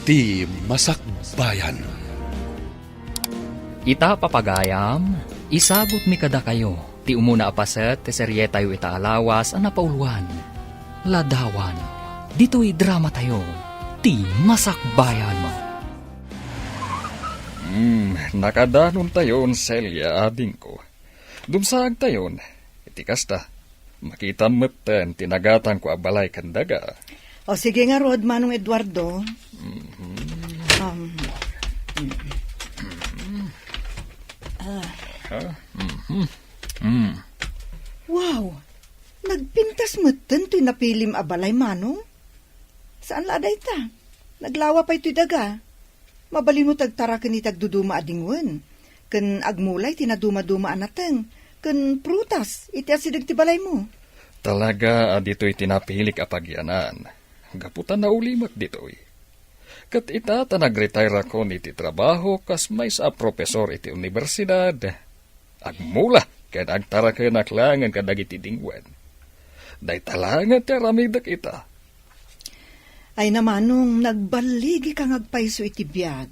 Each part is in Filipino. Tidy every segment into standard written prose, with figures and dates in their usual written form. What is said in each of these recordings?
Ti Masakbayan. Ita papagayam, isabot mi kada kayo, ti umuna apaset, ti serye tayo itaalawas, ang napauluan. Ladawan, dito'y drama tayo, ti Masakbayan mo. Nakadanon tayon, Celia, ading ko. Dumsaag tayon, iti kasta, makita mo't tinagatan ko abalay kandaga. O sige nga, Rod, Manong Eduardo. Wow! Nagpintas mo to'y napilim abalay, Manong? Saan laday ta? Naglawa pa ito'y daga. Mabali mo tagtara kani tagduduma adingwen. Ken agmulay tinaduma-duma anateng. Ken prutas, iti asidag ti balay mo. Talaga dito'y tinapilik apagyanan. Gaputan na ulimak dito'y. Kat ita nag-retire ako iti trabaho kas may sa profesor iti universidad. Agmula, kaya nagtara kayo naklangan kadag iti dingwen. Day talangan ti ramidak ita. Ay namanong nagbaligi kang agpaiso iti biyag.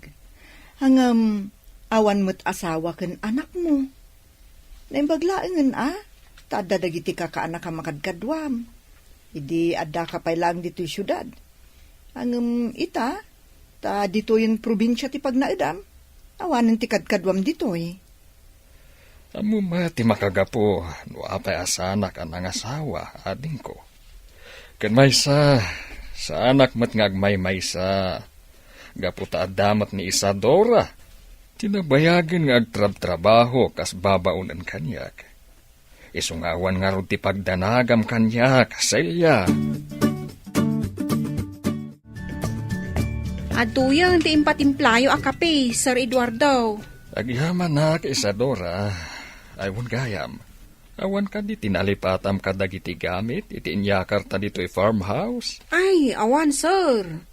Hangam awan mo't asawa ken anak mo. Naimbaglaengen tadadag iti kakaanak ka makadkadwam. Idi adda ka pay lang dito'y syudad. Hangam ita, dito yung probinsya ti pagnaedam. Awanan ti kadkadwam dito'y. Amo ti makagapo, no apay asanak ang nangasawa, ading ko. Kan may sa anak mat ngagmay may sa, gaputa adamat ni Isadora, tinabayagan nga agtrab-trabaho kas babaunan kanyak. Isungawan nga ro ti pagdanagam kanyak, Celia. Aduyang ti impatimplayo a kape, Sir Eduardo. Agyaman na ka Isadora, aywon gayam. Awan ka di tinalipatam ka dagiti gamit, iti inyakar ta dito'y farmhouse. Ay, awan, sir.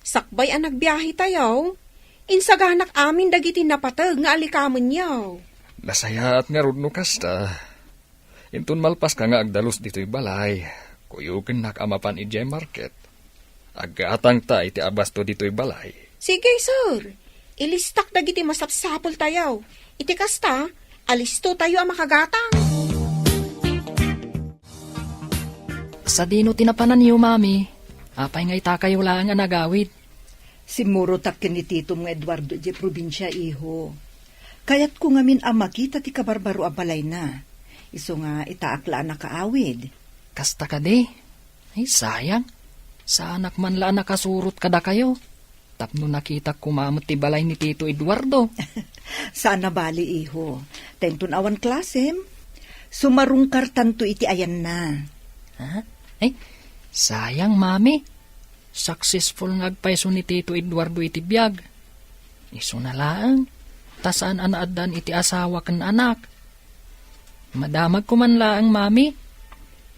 Sakbay ang nagbiyahe tayo. Insaganak amin dagiti napatag nga alikaman yaw. Nasaya at nga rudno kasta. Intun malpas ka nga agdalos dito'y balay. Kuyugan nakamapan ijay market. Agatang ta iti abasto dito'y balay. Sige, sir. Ilistak dagiti masapsapol tayo. Iti kasta, alisto tayo ang makagatang. Sa dino tinapanan niyo, mami, apay nga ita kayo lang nga nagawid. Simuro takken ni Tito mga Eduardo di probinsya, iho. Kayat ko ngamin makita ti kabarbaro abalay na. Iso nga itaakla na kaawid. Kasta ka di. Ay, sayang. Sa anak man laan nakasurot kada kayo. Tapno nakita kumamot ti balay ni Tito Eduardo. Sana bali, iho. Tentun awan klasem. Sumarungkar tanto iti ayan na. Ha? Ay, sayang, mami. Successful ngagpaiso ni Tito Eduardo iti biyag. Iso na lang. Tasaan anaadan iti asawa kan anak. Madamag ko man lang, mami.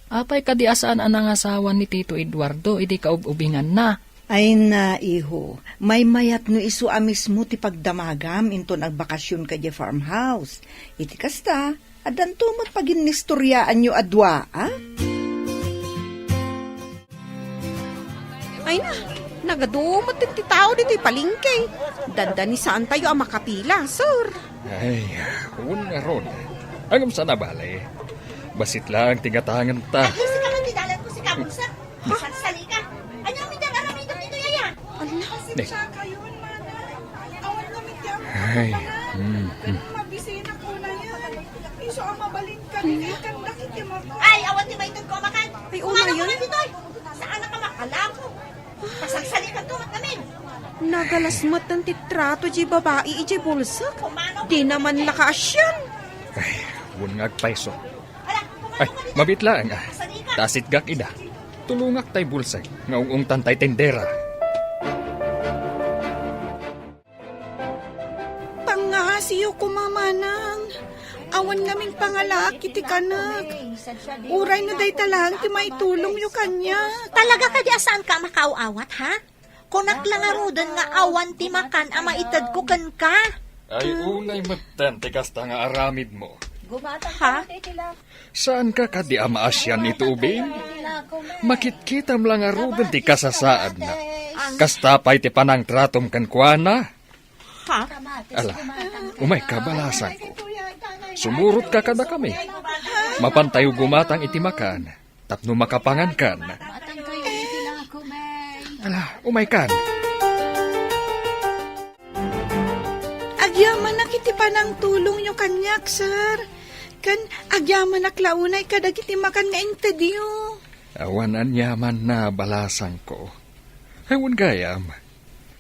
Apay kadi asaan anang asawa ni Tito Eduardo iti kaububingan na. Ay na, iho. May mayat no iso amis mo ti pagdamagam into nagbakasyon ka di farmhouse. Iti kasta, adan tumot pagin nistoryaan nyo adwa, Ay na, nagadumot din ti tao dito'y palingke. Dandani saan tayo ang makapila, sir. Ay, un nga ron. Hanggang sa nabalay. Basit lang tingatangan ta. Ay, si kaman di dalan ko si Kabulsa. Sansali ka. Ano ang midang aramay dito yaya? Ay, Mabisina ko na yan. Iso ang mabalin ka nila. Kandakit yung Ay, awan di may ko makan. Ay, una yun. Dito. Saan na ka makalako? Pasagsali ka tumat namin. Nagalasmat ng titrato di babae iti bulsak. Di naman nakaasyan. ay, un ngagpaiso. Ala, Ay, kumano ka mabitlaan Sali ka. Tasit gak ida. Tulungak tay bulsay. Ngaung tantay tendera. Pangasiyo ko mamanang. Awan naming pangalaki ti kanak. Uray na day talang ti may tulong yu kanya. Talaga ka di asaan ka makauawat, ha? Kunak lang arudan nga awan ti makan ama itad ko kan ka. Ay, unay matan, tikas ta nga aramid mo. Ha? Saan ka kadi amaasyan ito, ubing? Makitkitam lang arudan ti kasasaad na. Kasta pa'y ti panang tratom kan kuana. Ha? Ala, umay ka balasan ko. Sumurot ka kada kami. Mapantayo gumatang iti makan. Tapno makapangan kan. Ala, umay kan. Agyaman na kiti pa ng tulong nyo kanyak, sir. Kan agyaman na klaunay kadagiti makan nga intedyo. Awan anyaman na balasan ko. Ewan gayam.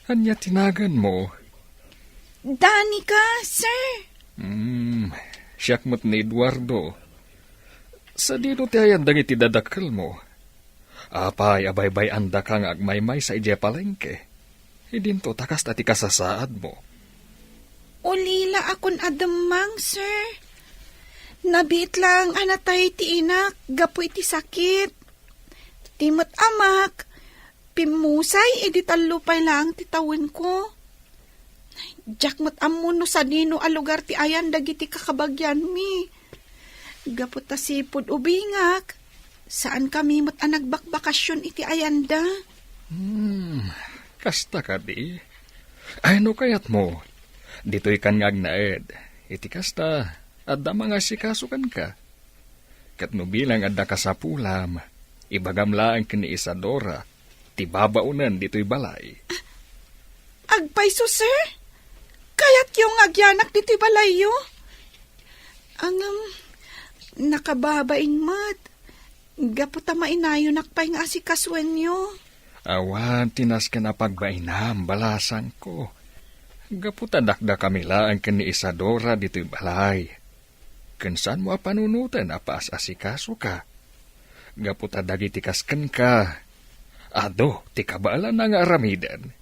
Anya tinagan mo. Danica, sir. Siyak mo't ni Eduardo. Sa dito tayan dagiti dadakkel mo. Apay abay-bay anda kang agmaymay sa ije palengke. Idinto takas tati kasasaad mo. Ulila akon adamang, sir. Nabit lang anatay ti inak, gapo iti sakit. Timot amak, pimusay, edi talupay lang titawin ko. Jack mat amuno sa dino a lugar ti ayan dagiti kakabagyan mi. Gapo ta sipod ubingak, saan kami mat a nagbakbakasyon iti ayanda. Kasta ka di. Ay no kayat mo. Dito'y kan ngagnaed. Iti kasta, adda mga sikasukan ka. Kat no bilang adda ka sa pulam, ibagamlaan kini Isadora, ti babaunan dito'y balay. Agpayso, sir? Kaya't yung agyanak dito'y balayo? Ang nakababain mat. Gapo ta mainayo nakpay nga asikaswen nyo. Awan, tinas ka na pagbainam, balasan ko. Gaputa dakda kami lang kini Isadora dito'y balay. Kansan mo panunutan apas asikaso ka. Gaputa dagiti kasken ka. Ado, ti kabala na nga aramidan.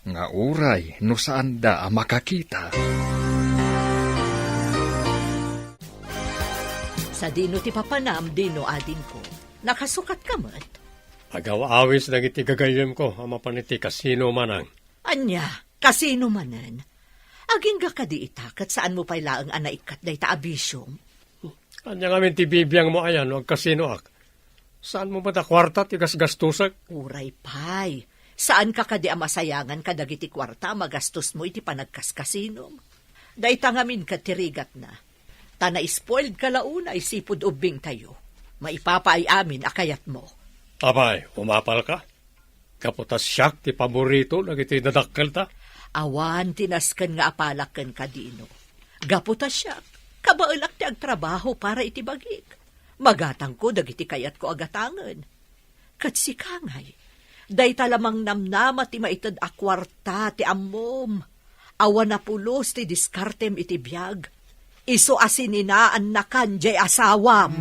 Nga uray, no saan da makakita. Sa dino ti papanam, dino adin ko. Nakasukat ka mat. Agaw-awis na iti gagayem ko, ama paniti kasino manang. Anya, kasino manan. Aging ga ka di itakat saan mo pa'y laang anaikat day ta abisyong. Anya ngamin ti bibiyang mo ayan, wag kasino ak. Saan mo ba ta kwarta ti gasgastusak? Uray pay. Saan ka kadi amasayangan kadagiti kwarta magastos mo iti panagkaskasinom. Day tangamin ka tirigat na. Tana-spoiled ka launa isipod ubing tayo. Maipapaay amin akayat mo. Abay, umapal ka? Kaputas siyak ti paborito nagiti nadakkel ta? Awan tinasken nga apalaken kadino. Gaputa siya, kabaalak ti agtrabaho para itibagik. Magatang ko dagiti kayat ko agatangan. Kat si Kangay, day talamang namnama ti maitad akwarta ti ammom. Awan na pulos ti diskartem iti biyag. Iso asininaan na kanjay asawam.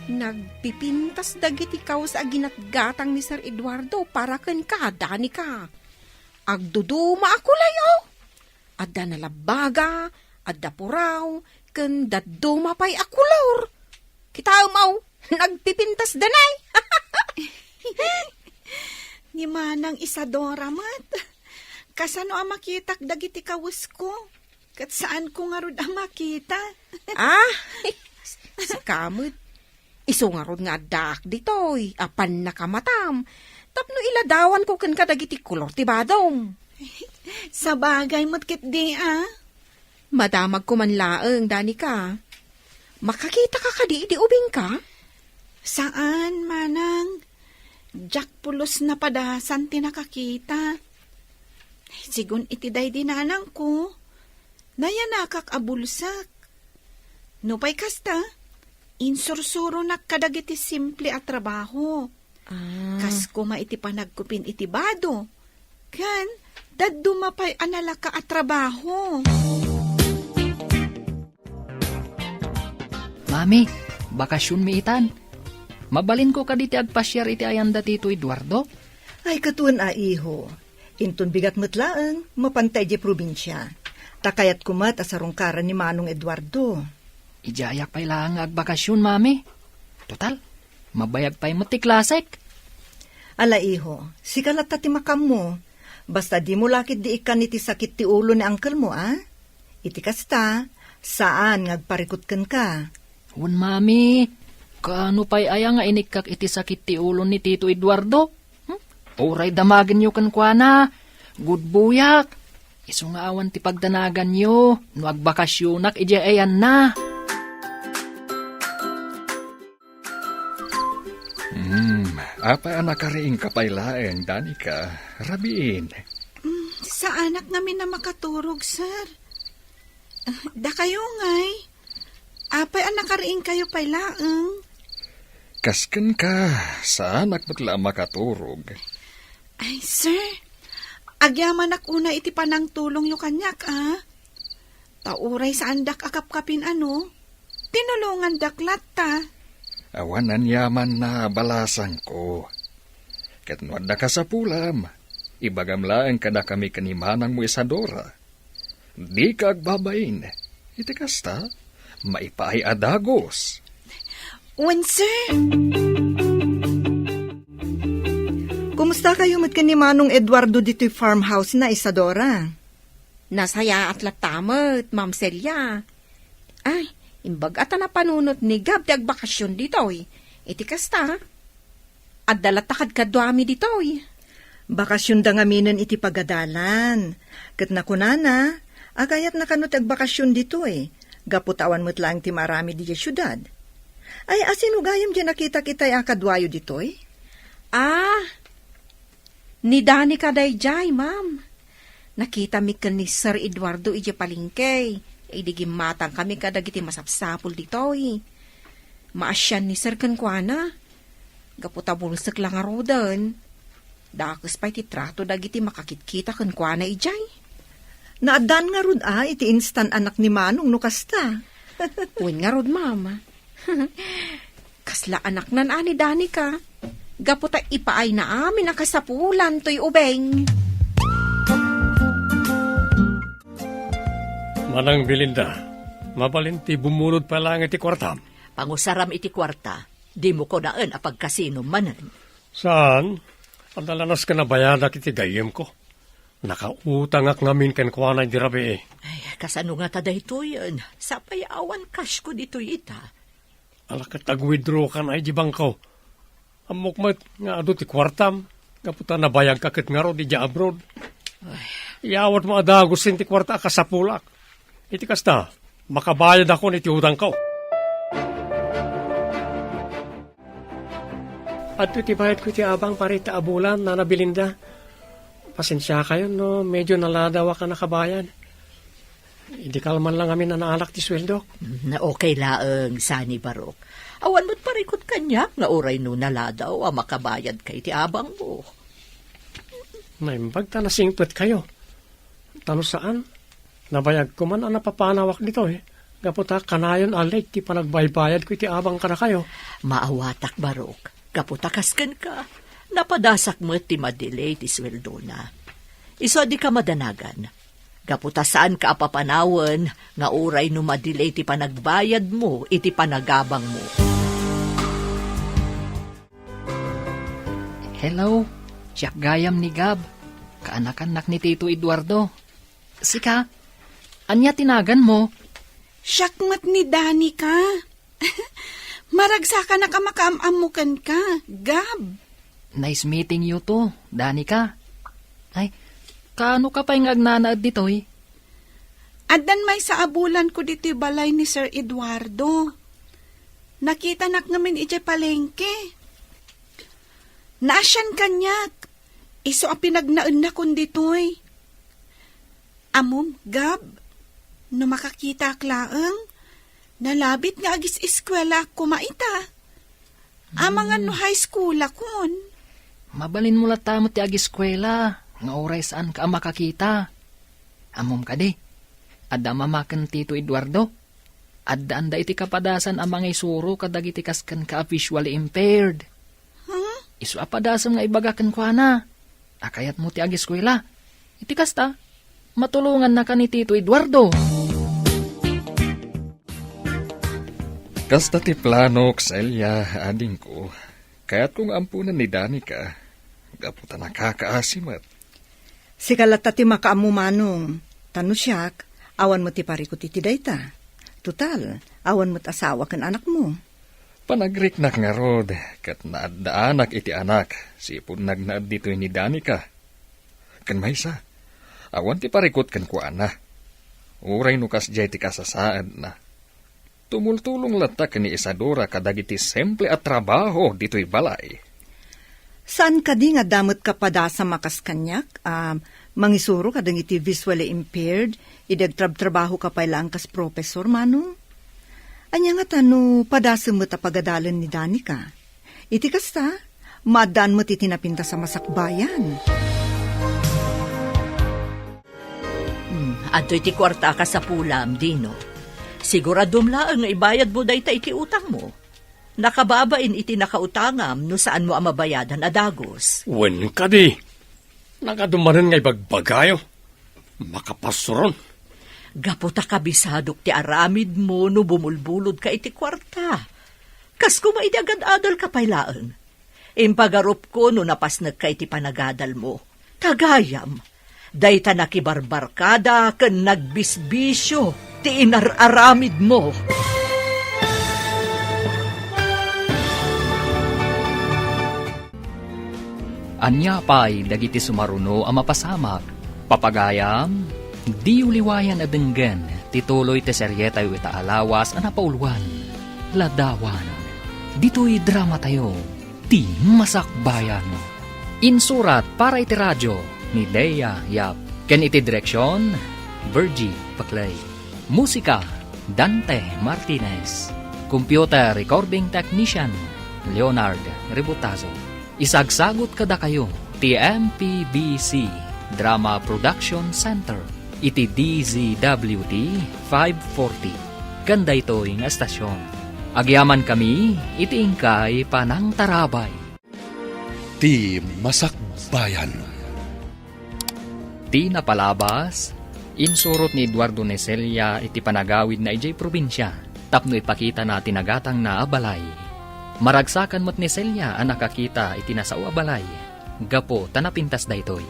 Nagpipintas dagiti kaos a ginatgatang ni Sir Eduardo para ken ka, Danica. Agduduma ako layo. Adda nalabaga, adda puraw, ken daduma pa'y akulor. Kita umaw, nagpipintas danay. Ni manang Isadora mat. Kasano ang makitak dagiti kawis ko? Kat saan ko nga rod ang makita? Si kamot. Iso nga rod nga dak ditoy, apan nakamatam. Tapno iladawan ko ken kadagiti kulor ti badong. Sa bagay mo't kit di Madamag ko man laeng, Danica. Makakita ka kadi, di ubing ka? Saan, manang? Jack pulos na padasan ti nakakita. Sigun iti day dinanang ko. Nayanakak abulsak. No pa'y kasta, insursuro nakadagiti simple at trabaho. Kas kuma iti panagkupin iti bado. Kan, dadumapay analaka at trabaho. Mami, bakasyon mi itan. Mabalin ko kaditi agpasyar iti ayanda tito Eduardo. Ay katun iho. Intun bigat matlaang, mapantay di probinsya. Takayat kumat asarungkaran ni Manong Eduardo. Ijayak pa'y lang agbakasyon, mami. Total, mabayag pa'y mo ti klasek. Ala iho, sikalat ti makam mo. Basta di mo lakit di ikan iti sakit ti ulo ni angkel mo, Iti kasta, saan ngagparikot ken ka? Hun, mami. Kaano pa'y aya nga inikak iti sakit ti ulo ni Tito Eduardo? Uray damagin nyo kan kwa na. Good buyak. Iso nga awan ti pagdanagan nyo. No agbakasyonak, ije ayan na. Apa anak kariing kapaylaeng, Danica? Rabiin. Sa anak namin na makaturog, sir. Da kayo ngay. Apay anak kariing kayo pailaang. Kasken ka, sa anak matla makaturog. Ay, sir. Agyaman una iti panang tulong yung kanyak, Tauray sa andak akap-kapin tinulungan daklat ta. Awanan yaman na balasan ko. Katnuad na ka sa pulam, ibagamlaan ka na kami kanimanang mo Isadora. Di ka agbabain, iti kasta, maipaay adagos. Wen, sir. Kumusta kayo mat ni Manong Eduardo dito'y farmhouse na, Isadora? Nasaya at latamat, Ma'am Celia. Ay, imbag ata na panunot ni Gab ti agbakasyon ditoy. Iti kasta, at dalatakad kadwami ditoy. Bakasyon da nga minan iti pagadalan. Kat nakunana, agayat na kanot agbakasyon dito Gaputawan mo't lang ti marami di syudad. Ay, asino gayam dyan nakita kita'y akadwayo ditoy? Ni Danica dayjay, ma'am. Nakita mi kan ni Sir Eduardo ije palingkay. Idigim matang kami kadagiti masapsapul ditoy. Maasyan ni Sir Kankwana. Gaputabulsak lang arodan. Dakas pa'y titrato dagiti makakitkita Kankwana ijay. Naadan nga rod iti instant anak ni Manong no kasta. Uwin nga rod, mama. Kasla anak nan ani Danica. Gaputa ipaay na amin ang kasapulan to'y ubeng. Manang Belinda, mabalinti bumunod pa lang iti kwartam. Pangusaram iti kwarta, di mo ko naan apag kasino manan. Saan? Andalanas ka na bayadak iti gayem ko. Nakautang ak ngamin ken kuanay di rabi Ay, kasano nga tada ito yun? Sapay awan cash ko dito ita. Alakat ag-withdraw ka na ijibang ko. Amok nga ado ti kwartam. Kaputa nabayag kakit nga ro di ja abroad. Iawat mo adagos ti kwarta kasapulak. Iti kasta, makabayad ako niti utang ko. At iti bayad ko ti abang parita abulan na nabilinda. Pasensya kayo, no? Medyo naladawa ka nakabayad. Hindi kalman lang kami na naalak ti sweldo. Na okay laeng, Sani Barok. Awan mo't parikot kanyak nga oray no naladaw makabayad kay ti abang mo. Naimbag ta nasingpet kayo. Tano saan? Nabayag ko man ang napapanawak dito Gaputa kanayon alit ti panagbaybayad ko ti abang ka na kayo. Maawatak Barok. Gaputa kasken ka. Napadasak mo ti madelay ti sweldo na. Iso di ka madanagan. Gaputa saan ka apapanawan nga oray no madelay ti panagbayad mo iti panagabang mo. Hello, Jack Gayam ni Gab. Kaanak-anak ni Tito Eduardo. Sika, anya tinagan mo? Syakmat ni Danica. Maragsa ka na ka makaamamukan ka, Gab. Nice meeting you to, Danica. Ay, kaano ka pa'y ngagnanaad ditoy? Adan may sa abulan ko dito balay ni Sir Eduardo. Nakita nak namin ije palengke. Naasyan kanyak. Iso a pinagnaan na kun ditoy. Amom, Gab, no makakita klaang, nalabit nga agis eskwela kumaita. Amangan no high school akon. Mabalin mo latamo ti agiskwela, nga oray saan ka makakita. Amom ka di, adda mamakan Tito Eduardo. Adda anda iti kapadasan amang isuro kadag iti kaskan ka visually impaired. Isu apadasan nga ibagakan kwa na. Akayat mo ti agiskwela. Iti kasta, matulungan na ka ni Tito Eduardo. Kasta ti plano, Celia, ading ko. Kaya't kung ampunan ni Danica, gaputa nakakaasimat. Si kalata ti makaamu Manong. Tano siyak, awan mo ti parikot iti dayta. Tutal, awan mo't asawa kan anak mo. Panagriknak nga rod, kat naadaanak iti anak, sipon nagnaad dito ni Danica. Kan maysa, awan ti parikot kan kuana. Uray nukas jay ti kasasaad na. Tumultulong latak ni Isadora kadagiti simple at trabaho dito'y balay. Saan ka di nga damot ka pada sa makas kanyak? Mangisuro ka dang iti visually impaired, idagtrab-trabaho ka pa ilang kas professor, manong? Anya nga tano, padasa mo ta pagadalan ni Danica. Iti kasta, madan mo ti tinapinta sa masakbayan. Adto'y ti kwarta ka sa pulam, Dino. Siguradum laang nga ibayad mo day ta iti utang mo. Nakababain iti nakautangam no saan mo ang mabayadan adagos. Wen ka di. Nakadumanan nga ibagbagayo. Makapasuron. Gaputa kabisadok ti aramid mo no bumulbulod ka iti kwarta. Kas kumaidagad-adal ka pailaan. Impagarup ko no napasnag ka iti panagadal mo. Tagayam. Dayta nakibarbarkada ken nagbisbisyo ti inararamid mo. Anya pa'y dagiti sumaruno ang mapasamak. Papagayam, di uliwayan a denggen, tituloy te seryetay wita alawas a napaulwan. Ladawan, dito'y drama tayo, ti masakbayan. Insurat para iti radyo ni Dea Yap. Ken iti direksyon, Virgie Paclay. Musika, Dante Martinez. Computer recording technician, Leonard Rebutazo. Isagsagot kada kayo, ti MPBC Drama Production Center, iti DZWT 540. Ganda ito yung estasyon. Agyaman kami, iti ingkay panang tarabay. Ti Masakbayan. Ti napalabas, insurot ni Eduardo Neselia iti panagawid na ijay probinsya, tapno ipakita na tinagatang na abalay. Maragsakan mo't ni Celia ang nakakita iti nasao abalay. Gapo tanapintas daytoy.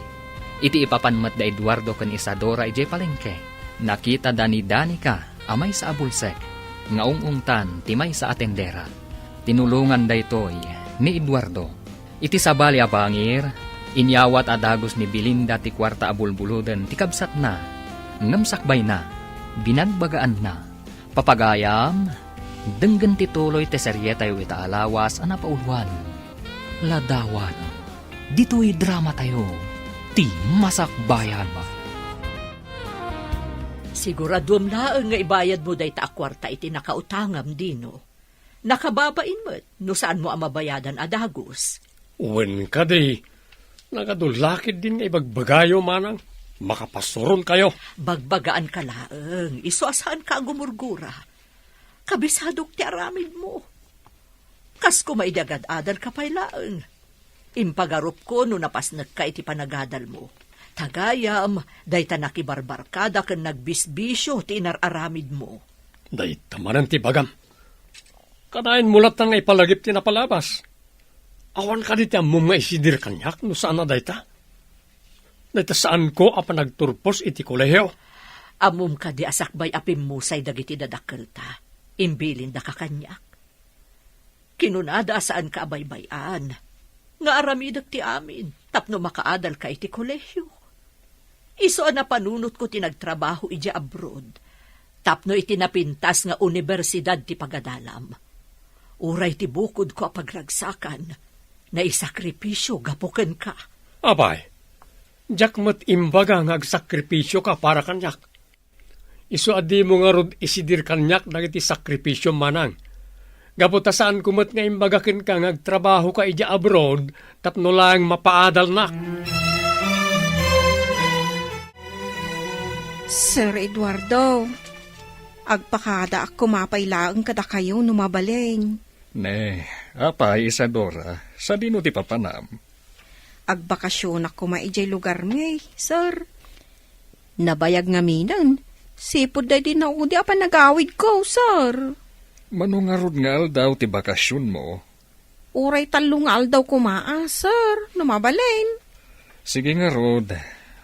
Iti ipapanmat da Eduardo kan Isadora ijay palengke. Nakita da ni Danica amay sa abulsek. Ngaungungtan timay sa atendera. Tinulungan daytoy ni Eduardo. Iti sabali abangir, inyawat adagos ni Belinda ti kwarta abulbuludan ti kabsat na. Ngamsakbay na, binagbagaan na. Papagayam, denggan tituloy te seryetay wita alawas a napaulwan. Ladawan, dito'y drama tayo, ti masakbayan. Siguradum laang nga ibayad mo day ta akwarta iti nakautangam, Dino. Nakababain mo't no saan mo ang mabayadan adagos. Wen ka di. Nakadulakid din nga ibagbagayo manang. Makapasuron kayo. Bagbagaan ka laang, iso asahan ka gumurgura. Kabisadok ti aramid mo. Kas kumaidagad-adal ka pailaang. Impagarup ko no napasnag ka iti panagadal mo. Tagayam, dayta nakibarbarkada ken nagbisbisyo ti inararamid mo. Dayta manan ti bagam. Kadain mulat nga ipalagip ti napalabas. Awan ka di ti amum nga isidir kanyak no saan na dayta. Dayta saan ko apa nagturpos iti kolehiyo. Amum ka di asakbay apim musay dagiti dadakkel ta. Imbilin da kakanyak. Kinunada saan ka abaybayan. Nga aramidak ti amin, tapno makaadal ka iti kolehyo. Iso na panunot ko tinagtrabaho iti abroad. Tapno iti napintas nga universidad ti pagadalam. Uray ti bukod ko apagragsakan, na isakripisyo gapuken ka. Abay, jak mat imbaga nga agsakripisyo ka para kanyak. Isu adi mo nga rod isidir kanyak dagiti sakripisyo manang. Gaputa saan kumot nga imbagakin ka ngagtrabaho ka ija abroad tapno lang mapaadal na. Sir Eduardo, agpakada ako mapailaang kada kayo numabaleng. Ne, apay Isadora, sa dino ti papanam. Agbakasyon ako maijay lugar may, sir. Nabayag nga minan. Sipod day din na udi apa nagawid ko, sir. Manungarod nga aldaw ti bakasyon mo. Uray talungal daw kumaa, sir. Numabalain. Sige nga rod,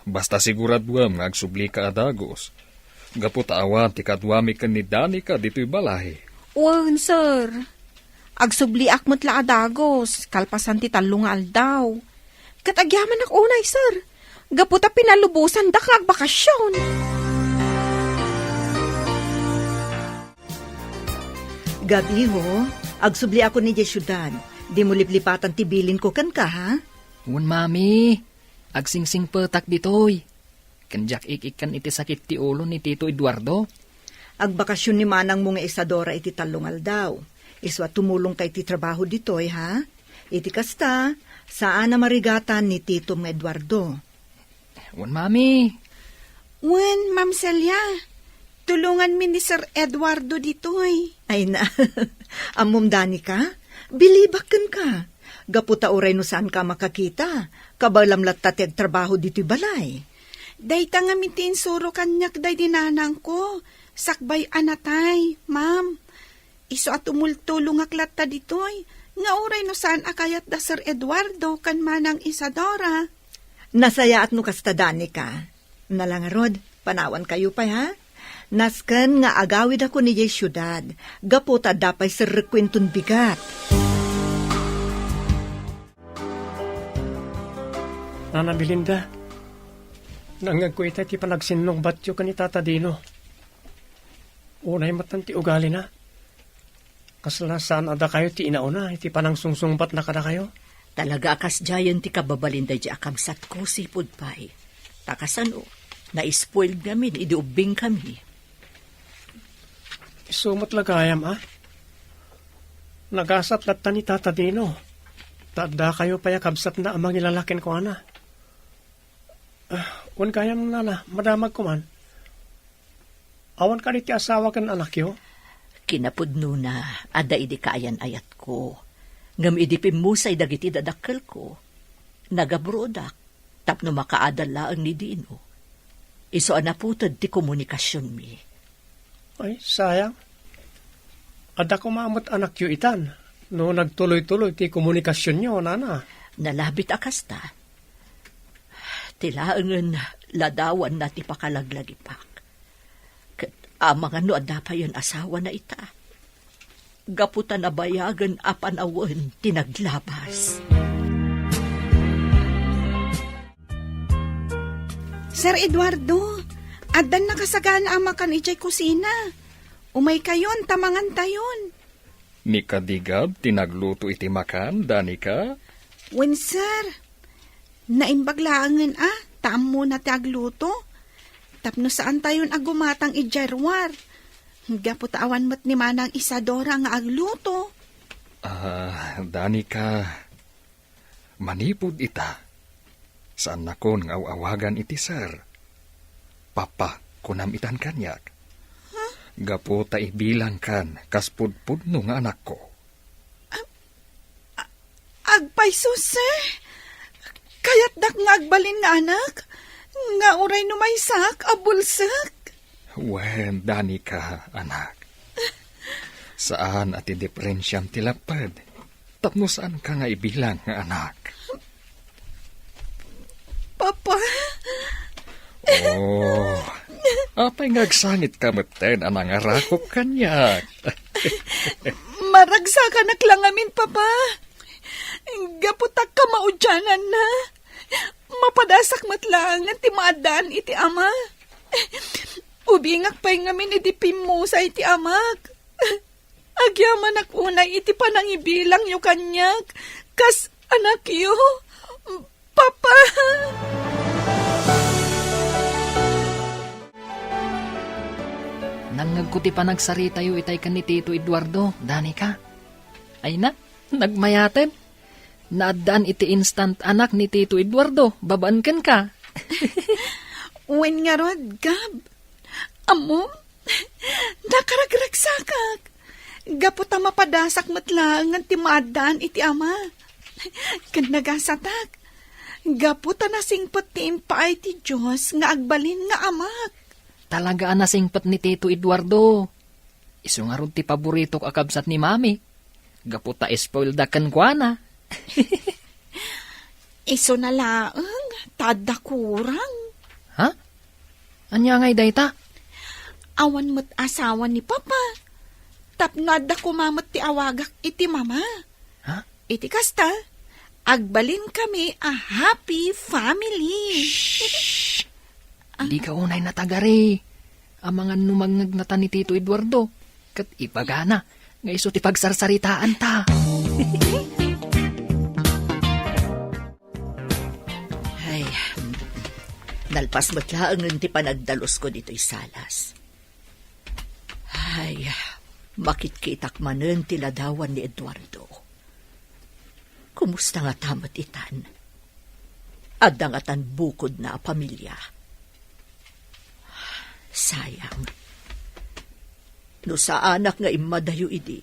basta siguraduam nga agsubli ka adagos. Gapot awan ti kadwami ka ni Danica dito'y balay. Wan, sir. Agsubliak mo't la adagos, kalpasan ti talungal daw. Katagyaman ak unay, sir. Gaputa pinalubusan da kag bakasyon. Gabi ho, agsubli ako ni syudad. Di mo liplipatan tibilin ko kan ka, ha? Wan, mami. Agsingsing petak ditoy. Kanjak ikikan iti sakit ti ulo ni Tito Eduardo. Agbakasyon ni manang mo nga Isadora iti talungal daw. Iswa tumulong kay ti trabaho ditoy, ha? Iti kasta, saan na marigatan ni Tito nga Eduardo? Wan, mami. Wen, Ma'am Celia, tulungan mi ni Sir Eduardo ditoy. Ay na, amom dani ka? Bilibakan ka. Gaputa oray no saan ka makakita. Kabalamlat tateg trabaho dito'y balay. Dayta nga mitin suro kanyak day dinanang ko. Sakbay anatay, ma'am. Iso at umultulong aklat ta ditoy. Nga oray no saan akayat da Sir Eduardo kan manang Isadora. Nasaya at no kastadani ka. Nalangarod, panawan kayo pa, ha? Nasken nga agawid ako ni syudad. Gaputa dapay sir rekwentun bigat. Nana Belinda, nangagkuita ti panagsinlong batyo ka ni Tata Dino. Unay matan ti ugali na. Kasalasan ada kayo ti inauna, iti panang sungsungbat na kada kayo. Talaga akas jayan ti kababalinda di akamsat ko sipod pa'y. Takasano, na-spoil namin, idiubing kami. Isumot lagayam, ha? Nagasat latta ni Tata Dino. Tada kayo paya kabsat na amang ilalakin ko, ana. Kung kayam nana, madamag ko man. Awan ka rin ti asawa kan anak yo? Kinapudno na, ada idi kaayan ayat ko. Ngam idi pimusay dagiti dadakkel ko. Nagabrodak, tapno makaadala ang ni Dino. Iso anaputod ti komunikasyon mi. Ay, sayang. Ada ko maamot anak yo itan. No nagtuloy-tuloy ti komunikasyon nyo, nana. Nalabit akasta. Tilaangan ladawan na ti pakalaglagipak. Kat amang ano ada pa yun asawa na ita. Gaputan na bayagan apanawan tinaglabas. Sir Eduardo, adan nakasagana ang makan ijay kusina. Umay kayon, tamangan tayon. Ni kadigab, tinagluto iti makan, dani ka? Wen sir, naimbaglaangan taam muna ti agluto. Tapno saan tayon agumatang ijarwar. Gaputawan mo't ni manang Isadora nga agluto. Dani ka, manipod ita. Saan na kon nga awagan iti sir? Papa, kunam itan kanyak. Gapo ta ibilang kan, kaspudpudno nga anak ko. Agpay sir, kayat dak nga agbalin nga anak, nga uray numaysak, abulsak. Wen, dani ka, anak. Saan at diferensyam tilapad? Tapno saan ka nga ibilang nga anak? Papa. Oh, apay ngagsangit ka maten anang arakop kanyak. Maragsakan naklangamin, Papa. Gaputak ka maudyanan na. Mapadasak matlangan ti maadan iti ama. Ubingak pa'y ngamin iti pimusay iti amak. Agyaman akunay iti panangibilang yu kanyak. Kas anak yu. Papa. Nangagkuti pa nagsarita yu itay ka ni Tito Eduardo, dani ka. Ay na, nagmayaten. Naadaan iti instant anak ni Tito Eduardo, babaan kan ka. Wen nga rod, Gab. Amom, nakaragragsakak. Gaputa mapadasak matlangan ti maadan iti ama. Kan nagasatak. Gaputa nasingpot ti impaay ti Diyos nga agbalin nga amak. Talaga nasingpat ni Tito Eduardo. Isu nga ron ti paborito kakabsat ni Mami. Gaputa spoiled dakan kwa na. Iso na laang, tada kurang. Ha? Anya ngay dayta? Awan mo't asawa ni Papa. tapno adda kumamot ti awagak iti mama. Ha? Iti kasta, agbalin kami a happy family. Di ka unay natagari. Ang mga numangag na ni Tito Eduardo. Kat ipagana. Nga iso ti pagsarsaritaan ta. Ay, nalpas matlaang ng ti panagdalos ko dito'y salas. Ay, makitkitak manen ti ladawan ni Eduardo. Kumusta nga tamat itan? Adangatan bukod na pamilya. Sayang. No sa anak nga imadayo idi,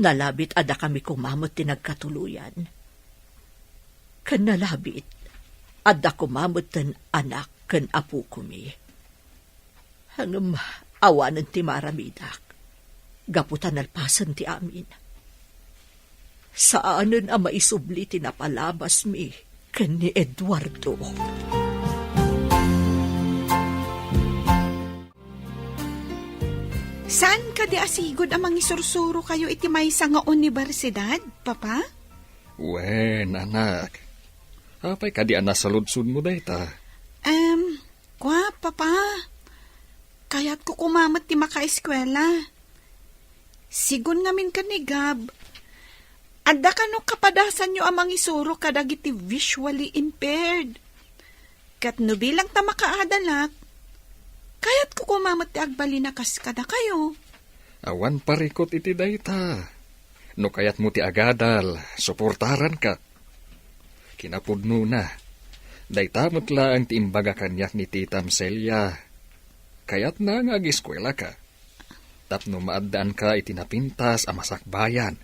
nalabit ada kami kumamot ti nagkatuluyan. Kan nalabit, ada kumamot ten anak kan apu kumi. Hangam awanan ti maramidak, gaputan alpasan ti amin. Saanan ang maisubli ti napalabas mi kan ni Eduardo. Saan ka di asigod amang isursuro kayo iti maysa nga universidad, papa? Wen, anak. Apay ka di nasaludsud mo dayta? Papa. Kaya't ko kumamat ti makaeskwela. Sigun ngamin ka ni Gab. Adda ka no kapadasan nyo amang isuro kadagiti visually impaired. Kat no bilang ta makaadalak, kaya't ko kumamat ti agbalinakas kada kayo. Awan parikot iti dayta. No kayat mo ti agadal, suportaran ka. Kinapudno na. Dayta mutla ang ti imbaga kanyak ni Tita Celia. Kayat na nga agiskwela ka. Tapno maadaan ka itinapintas a masakbayan.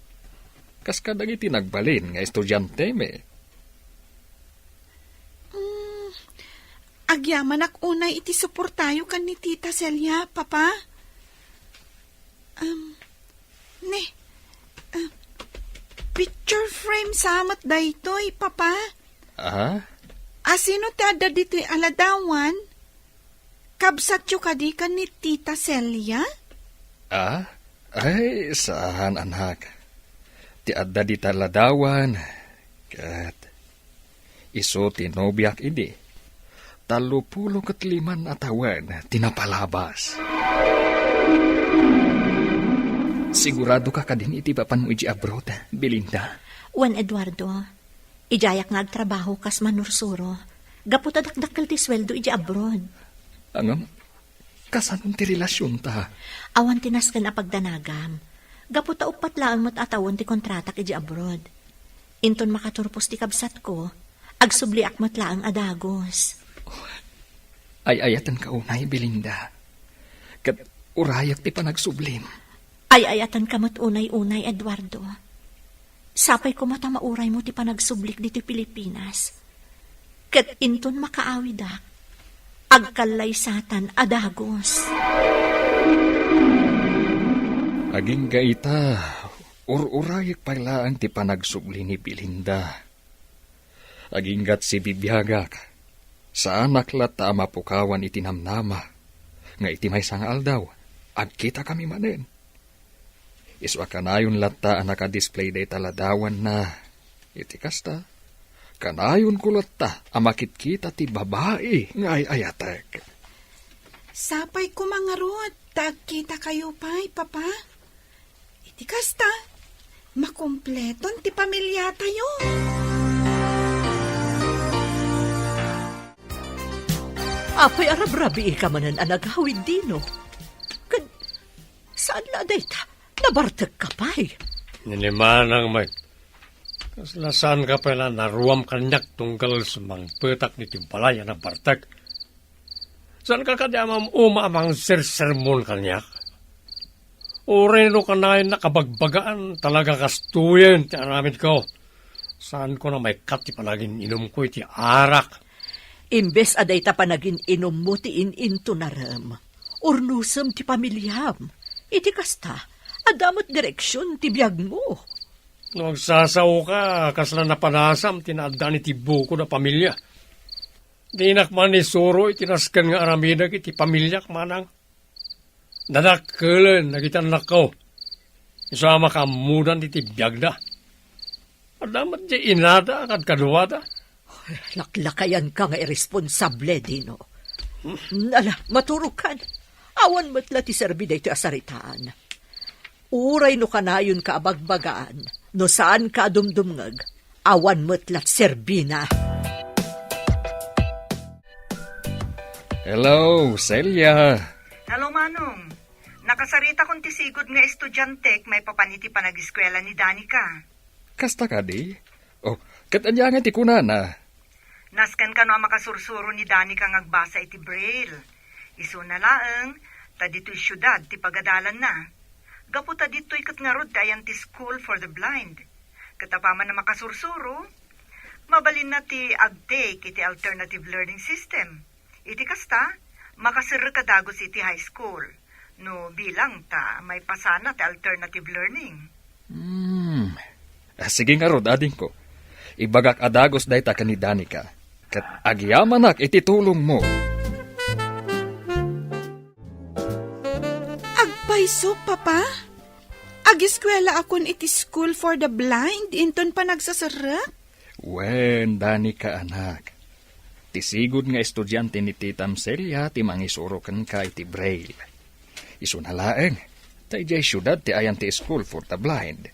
Kas kadag itinagbalin nga estudyante me. Agyaman ak unay iti suportayo kan ni Tita Celia, papa. Picture frame samat daytoy, papa. Aha? Asino ti adda dito'y aladawan? Kabsat yu kadi kan ni Tita Celia? Ah? Ay, saan anak? Ti adda di taladawan. Kat iso tinobyak idi. 35 atawan tinapalabas. Sigurado ka kadin iti papan mo iti abroad, Belinda? Juan Eduardo, ijayak nga agtrabaho kas manursuro. Gaputa dakdakkel ti sweldo iti abroad. Angam, kasanong ti relasyon ta? Awan tinas ka na pagdanagam. Gaputa upat lang mo't atawon ti kontratak iti abroad. Inton makaturpos ti kabsat ko, agsubli akmat laang adagos. Ay ayatan ka unay, Belinda. Kat urayak ti panagsublim. Ay ayatan ka mo't unay-unay, Eduardo. Sapay ko mata mauray mo ti panagsublik dito Pilipinas. Kat inton makaawidak, agkalay satan adagos. Aging gaita, urayak pala ang ti panagsubli ni Belinda. Aging gat si bibiyagak. Sa anak lata mapukawan itinamnama, nga iti may sangal daw, agkita kami manen. Iswa kanayon lata ang nakadisplay day taladawan na, iti kasta, kanayon ko lata amakit kita ti babae nga ay ayatek. Sapay ko mga rod, tagkita kayo pa'y, papa. Iti kasta, makumpleton ti pamilya tayo. Apay arabrabi ka manan anagawid dino. Saan na dayta? Nabartag ka pa'y. Ninimanang may. Kaslasaan ka pala naruam kanyak tunggal sa mga petak ni Timpalaya na bartag. Saan ka kadamam amang sermon kanyak? Oreno ka na nakabagbagaan talaga kastuyen ti aramid ko. Saan ko na may kat ti palagin inom ko iti arak. Imbes aday ta panagin inom mo ti ininto na ram. Ornusam ti pamilyam. Iti kasta, adamot direksyon ti biyag mo. Nagsasaw ka, kasla na panasam, tinadaan iti buko na pamilya. Dinak man ni Suro, itinaskan nga aramidag iti pamilyak manang. Nanakkelan, nagitan nakaw. Isama ka mudan iti biyag na. Adamat di inada at kaduwada. Laklakayan ka nga irresponsable, Dino. Ala, maturog ka. Awan matla ti serbi da ito asaritaan. Uray no kanayon ka abagbagaan, no saan ka dumdumngag, awan matlat serbi na. Hello, Celia. Hello, Manong. Nakasarita kong tisigod nga estudyante may papaniti pa nag-eskwela ni Danica. Kasta ka di? Oh, katanyangan ti kunana. Naskan ka no ang makasursuro ni Danica ngagbasa iti Braille. Isu na laeng, ta dito'y syudad ti pagadalan na. Gaputa dito'y katngarod kayan ti School for the Blind. Katapaman na makasursuro, mabalin na ti agtake iti alternative learning system. Iti kasta, makasir kadagos iti high school. No bilang ta may pasana ti alternative learning. Sige nga rod, ading ko. Ibagak adagos day ta ni Danica. Kat agyamanak iti tulong mo. Agpayso, Papa? Ag-eskwela akon iti School for the Blind, inton pa nagsasarak? Wen, Danica anak. Tisigod nga estudyante ni Titam Celia ti mangisuroken ka iti Braille. Isu na laeng, ta ijay syudad ti ayan ti School for the Blind.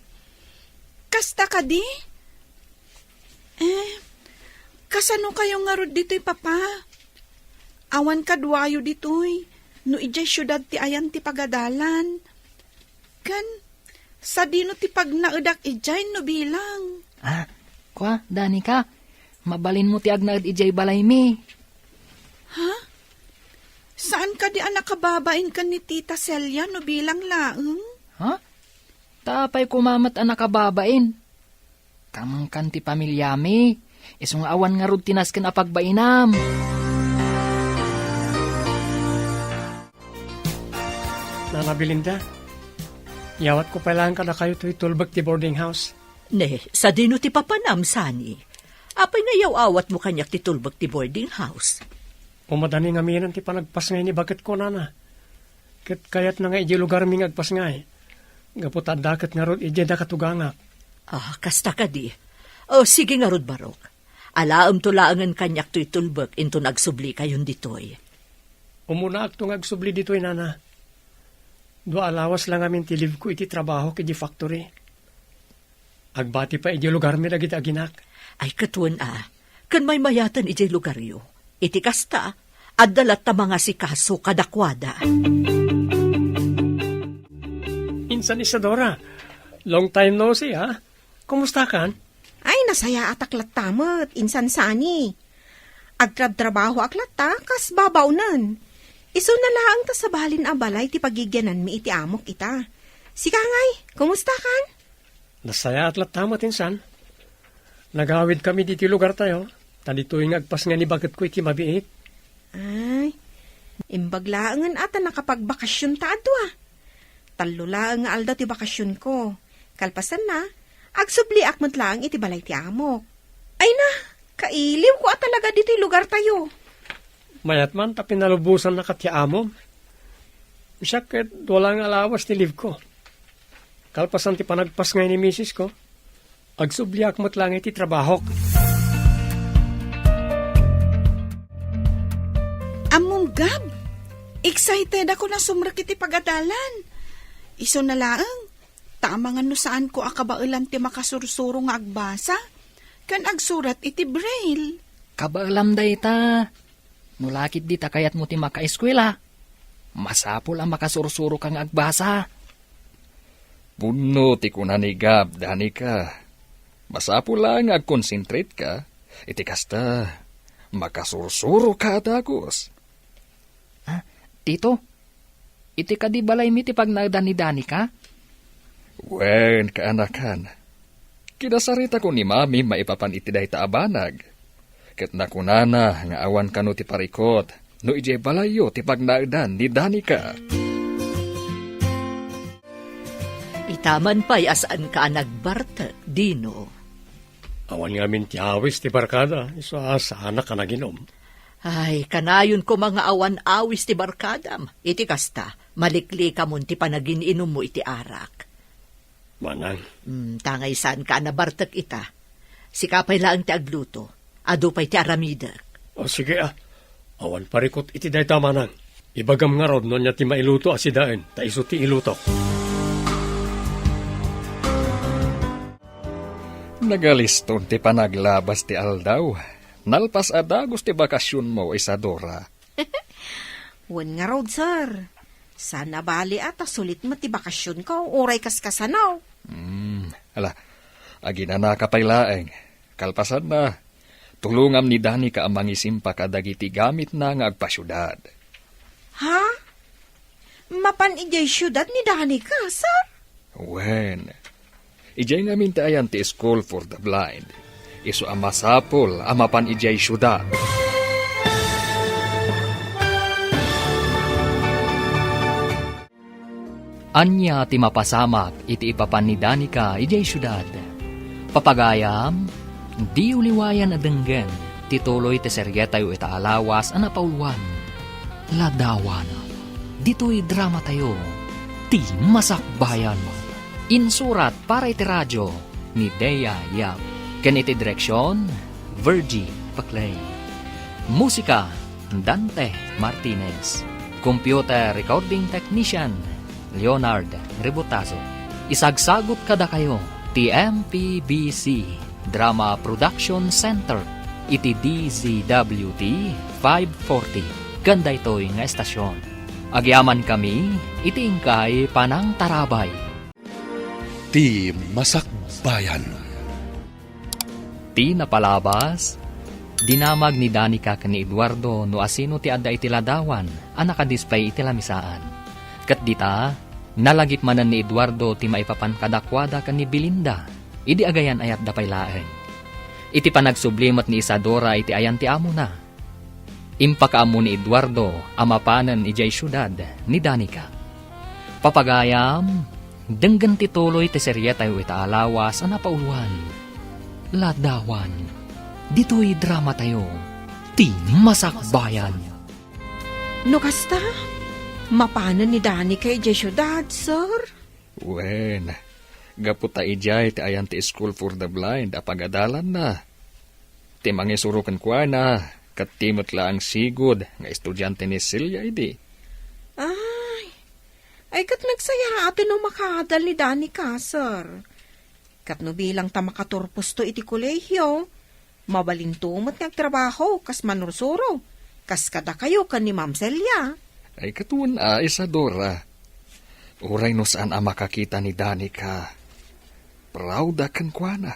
Kasta ka di? Kasano kayo nga rod dito'y, Papa? Awan kadwayo dito'y, no ijay syudad ti ayan ti pagadalan. Kan, sa dino ti pagnaudak ijay no bilang. Kwa, Danica, mabalin mo ti agnaad ijay balay mi. Ha? Saan ka di anak kababain ka ni Tita Celia no bilang laeng? Ha? Tapay kumamat anak kababain. Kamang kanti pamilyami. Isong awan nga rod tinasken a pagbainam. Nana Belinda, yawat ko pailangan ka na kayo to'y tulbag ti boarding house. Ne, sa dino ti papanam, Sani. Apay nga yaw awat mo kanyak ti tulbag ti boarding house. Pumadani nga minan ti panagpas ngay ni bagat ko, Nana. Kayat na nga iji lugar mi ngagpas ngay. Gaputa dakat nga rod iji da katugangak. Kasta ka di. Sige nga rod, Barok. Alaam tulaangan kanyak to'y tulbag into nagsubli kayon ditoy. Umuna ak agsubli dito'y, Nana. Dua alawas lang amin ti live ko iti trabaho kiti factory. Agbati pa iti lugar mi dagiti aginak. Ay katuan kan may mayatan iti lugar yo. Iti kasta, adalat ta mga sikaso kadakwada. Insan Isadora, long time no see, ha? Kumusta kan? Ay, nasaya ataklat tamat, insan Sani. Agtrab-trabaho aklat ta, kas babaw nan. Iso na lang ta sa balin abalay ti pagigyanan mi iti amok ita. Sika ngay, kumusta kan? Nasaya atlat tamat, insan. Nagawid kami diti lugar tayo. Talito'y ngagpas nga ni bagat ko iti mabiit. Ay, imbaglaangan ata nakapagbakasyon ta adwa. Talulaang nga alda ti bakasyon ko. Kalpasan na, agsubli akmat lang iti balay ti amok. Ay na, kailiw ko talaga dito lugar tayo. Mayat man, tapinalubusan na katiamom. Siyaket, walang alawas ni live ko. Kalpasan ti panagpas ngay ni misis ko. Agsubli akmat lang iti trabaho. Among Gab, excited ako na sumrak iti pagadalan. Iso na laeng, tama nga no saan ko akabailan ti makasursuro nga agbasa, kan agsurat iti Braille. Kabaalam day ta. Nulakit di ta kayat mo ti makaeskwela. Masapol ang makasursuro kang agbasa. Puno ti kunanigab, Danica. Masapo lang agkonsentrate ka. Iti kasta, makasursuro ka adagos. Tito, iti ka di balay mi ti pagnagdan ni Danica? Wen, kaanakan. Kinasarita ko ni Mami maipapan iti day ta abanag. Ket nakunana nga awan kano ti parikot, no ije balayo ti pagnagdan ni Danica. Itaman pa'y asaan ka nagbarta, Dino. Awan nga min ti awis ti barkada. Iso sana ka naginom. Ay, kanayon ko mga awan awis ti barkadam. Iti kasta, malikli ka mun ti panagininom mo iti arak. Manang, Tangay saan ka nabartak ita. Sikapay lang ti agluto. Ado pa'y ti aramidak. o sige awan parikot iti dayta manang. Ibagam nga rod no niya ti mailuto asidaen, ta iso ti ilutok. Nagaliston ti panaglabas ti aldaw. Nalpas adagos ti bakasyon mo, Isadora. Wan nga rod, sir. Sana bali ata sulit mo ti bakasyon ko, uray kaskasanaw. Ala, agina na kapaylaeng. Kalpasan na. Tulungam ni Dani ka amang isimpa kadagiti gamit na nga agpasyudad. Ha? Mapan ijay syudad ni Dani ka, sir? Wen, ijay namin ti ayan ti School for the Blind. Iso amasapol, amapan ijay syudad. Anya ti mapasamak iti ipapan ni Danica ijay syudad. Papagayam, di uliwayan adenggen, tituloy ti seryetayo ita alawas anapauluan. Ladawan, dito'y drama tayo, ti masakbayan. Insurat para iti radyo ni Dea Yap. Ken iti direksyon, Virgie Paclay. Musika, Dante Martinez. Computer recording technician, Leonard Rebotazo. Isagsagot kada kayo, TMPBC Drama Production Center, iti DZWT 540. Ganda ito'y nga estasyon. Agyaman kami, iti ingkay panang tarabay. Ti Masakbayan. Ti napalabas, dinamag ni Danica ken ni Eduardo no asino ti adda iti ladawan a nakadisplay iti lamisaan. Ket dita, nalagip manan ni Eduardo ti maipapan kadakwada ken ni Belinda, idi agayan ayat dapay laeng. Iti panagsublimat ni Isadora iti ayan ti amo na. Impakaamo ni Eduardo amapanan ijay syudad ni Danica. Papagayam, denggan ti tuloy ti seryetayo ita alawas a napauluan. Ladawan, dito'y drama tayo, ti masakbayan. No kasta? Mapanan ni Dani kay ijay syudad, sir? Wen, gaputa ijay ti ayan ti School for the Blind apagadalan na. Ti mangisurukan kwa na, kat timot laang sigod nga estudyante ni Celia idi. Ay kat nagsaya atin no makadal ni Dani ka, sir. Kat no bilang ta makaturpos to iti kolehyo, mabalintumot nagtrabaho, kas manursuro, kas kada kayo kan ni Ma'am Celia. Ay katuan Isadora. Uray no saan makakita ni Danica. Proud akan kwa na.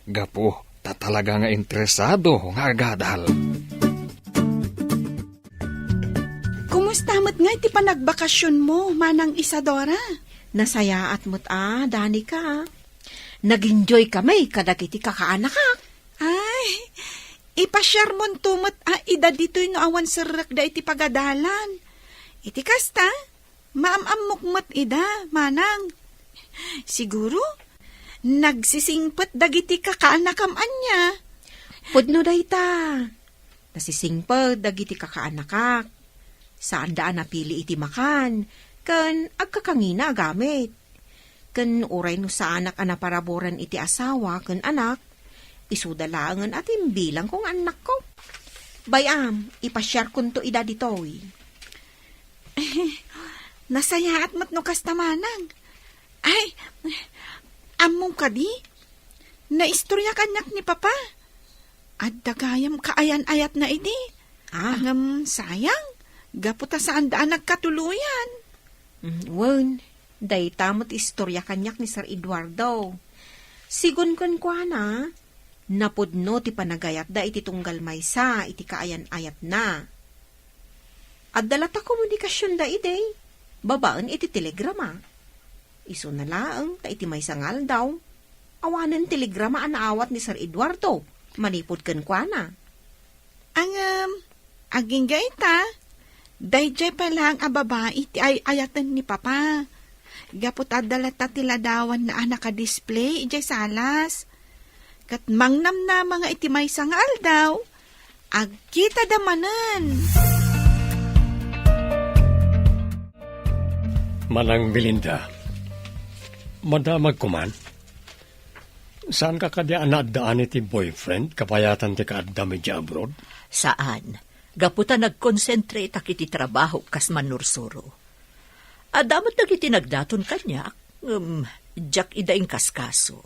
Gapo, tatalaga nga interesado nga agadal. Kumusta mo't nga iti panagbakasyon mo, Manang Isadora? Nasayaat mo't Danica. Nag-enjoy kami kadagiti kakaanak ka. Ay, ipashare mon tumot ida dito'y no awan sarak da iti pagadalan. Iti kasta, maamamukmat ida, Manang. Siguro, nagsisingpet dagiti kakaanakam anya. Pudno dayta. Nasisingpet dagiti kakaanak. Saan daan napili iti makan, kan agkakangina gamit. Kan uray no sa anak anaparaboran iti asawa kan anak, isudalangan atin bilang kong anak ko. Bayam, ipasyar kun to ida ditoy. Nasayaat mo't no kasta, Manang. Ay, among kadi, naistorya kanyak ni Papa. At dagayam kaayan-ayat na idi. Angam sayang, gaputa saan daan nagkatuluyan. Wen, day tamot istorya kanyak ni Sir Eduardo. Sigun kon kwa na, napudno ti panagayat da iti tunggal maysa, iti kaayan-ayat na. At dalata komunikasyon da ide, babaan iti telegrama. Iso na laang, ta iti maysa ngal daw. Awanan telegrama anaawat ni Sir Eduardo, manipod kan kwa na. Aging gaita, dayjay pa lang babae iti ayatan ni Papa. Gapot adalata tiladawan na naka-display ijay salas. Kat mangnam na mga iti may sangal daw, Agkita damanan. Manang Belinda, madamag ko man. Saan ka kadya anadaan iti boyfriend, kapayatan ti kaadami di abroad? Saan? Gaputa nag-concentrate akiti trabaho kas manursuro. Adamot nagiti nagdaton kanya, jak idaing kaskaso.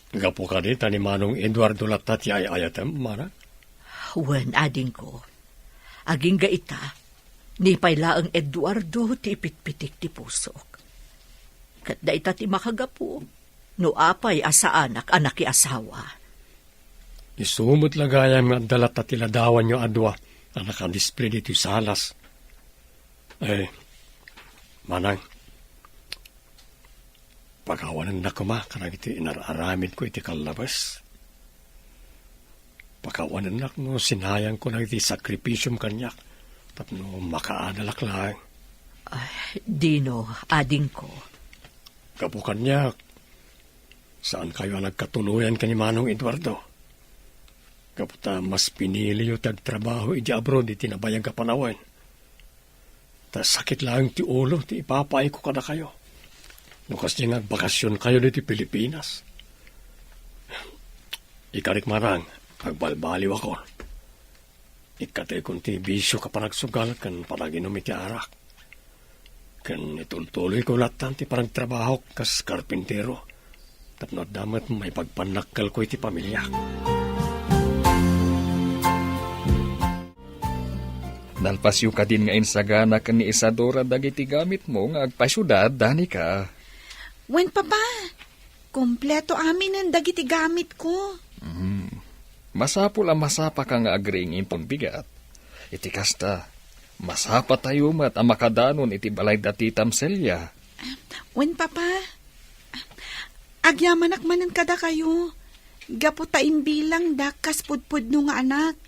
Gapo ka di, tani Manong Eduardo latat yay ayatem, mana? Wen, ading ko. Aging gaita, ni paylaang Eduardo ti ipitpitik ti pusok. Kat daita ti makagapu, no apay asa anak ki asawa. Isumot lagayam nga dalat at iladawan nyo adwa na nakadisplay dito salas. Manang, pagkawanan na kuma, kanang iti inararamid ko iti kalabas. Pagkawanan na no, sinayang ko na iti sakripisyum kanyak, tapno makaadalak lang. Dino, ading ko. Kapo kanyak, saan kayo nagkatuluyan ka ni Manong Eduardo? Kaputa mas pinili yung tagtrabaho iti abroad iti nabayang kapanawan. Ta sakit lang ti ulo, ti ipapay ko kada kayo. Nukas niya nagbakasyon kayo diti Pilipinas. Ikarik marang, agbalbaliw ako. Ikatay kong ti bisyo ka panagsugal kan panaginom iti arak. Kan itultuloy ko latan ti parang trabaho kas karpintero. Tapno damat may pagpanakal ko iti pamilya. Nalpasyo ka din nga insagana kan ni Isadora dagiti gamit mo nga agpasyudad, Danica. Wen papa, kompleto amin ang dagiti gamit ko. Masapul ang masapa ka nga agringin pong bigat. Iti kasta, masapa tayo mat ang makadanon iti balay dati tamselya. Wen papa, agyamanak manan kada kayo. Gaputain bilang dakas pudpud no nga anak.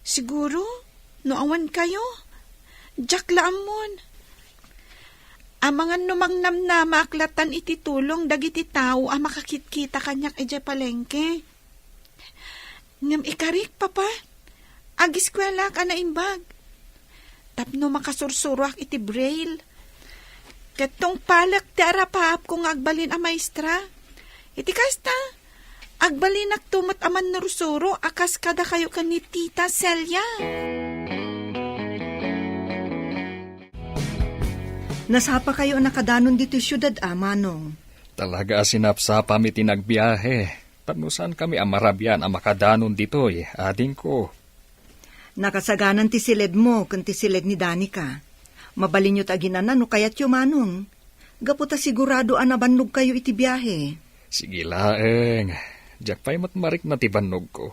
Siguro, no awan kayo, jak laamon. Amangan numang namna maaklatan iti tulong dagiti tao ang makakitkita kanyak ejay palengke. Ngam ikarik, papa, agiskwela ka na imbag. Tapno makasursuruak iti braille. Katong palak ti arapap kung agbalin a maestra. Iti kasta, agbalinak tumot aman nursuro akas kada kayo ka ni Tita Celia. Nasapa kayo nakadanon dito syudad, Manong. Talaga sinapsapa mi tinagbiyahe. Tanusan kami amarabyan ang makadanon dito ading ko. Nakasaganan ti silid mo kan ti silid ni Danica. Mabalin nyo't aginanan no kayat yung Manong. Gaputa sigurado anabannog kayo iti biyahe. Sige laeng, jak pa'y matmarik na ti bannog ko.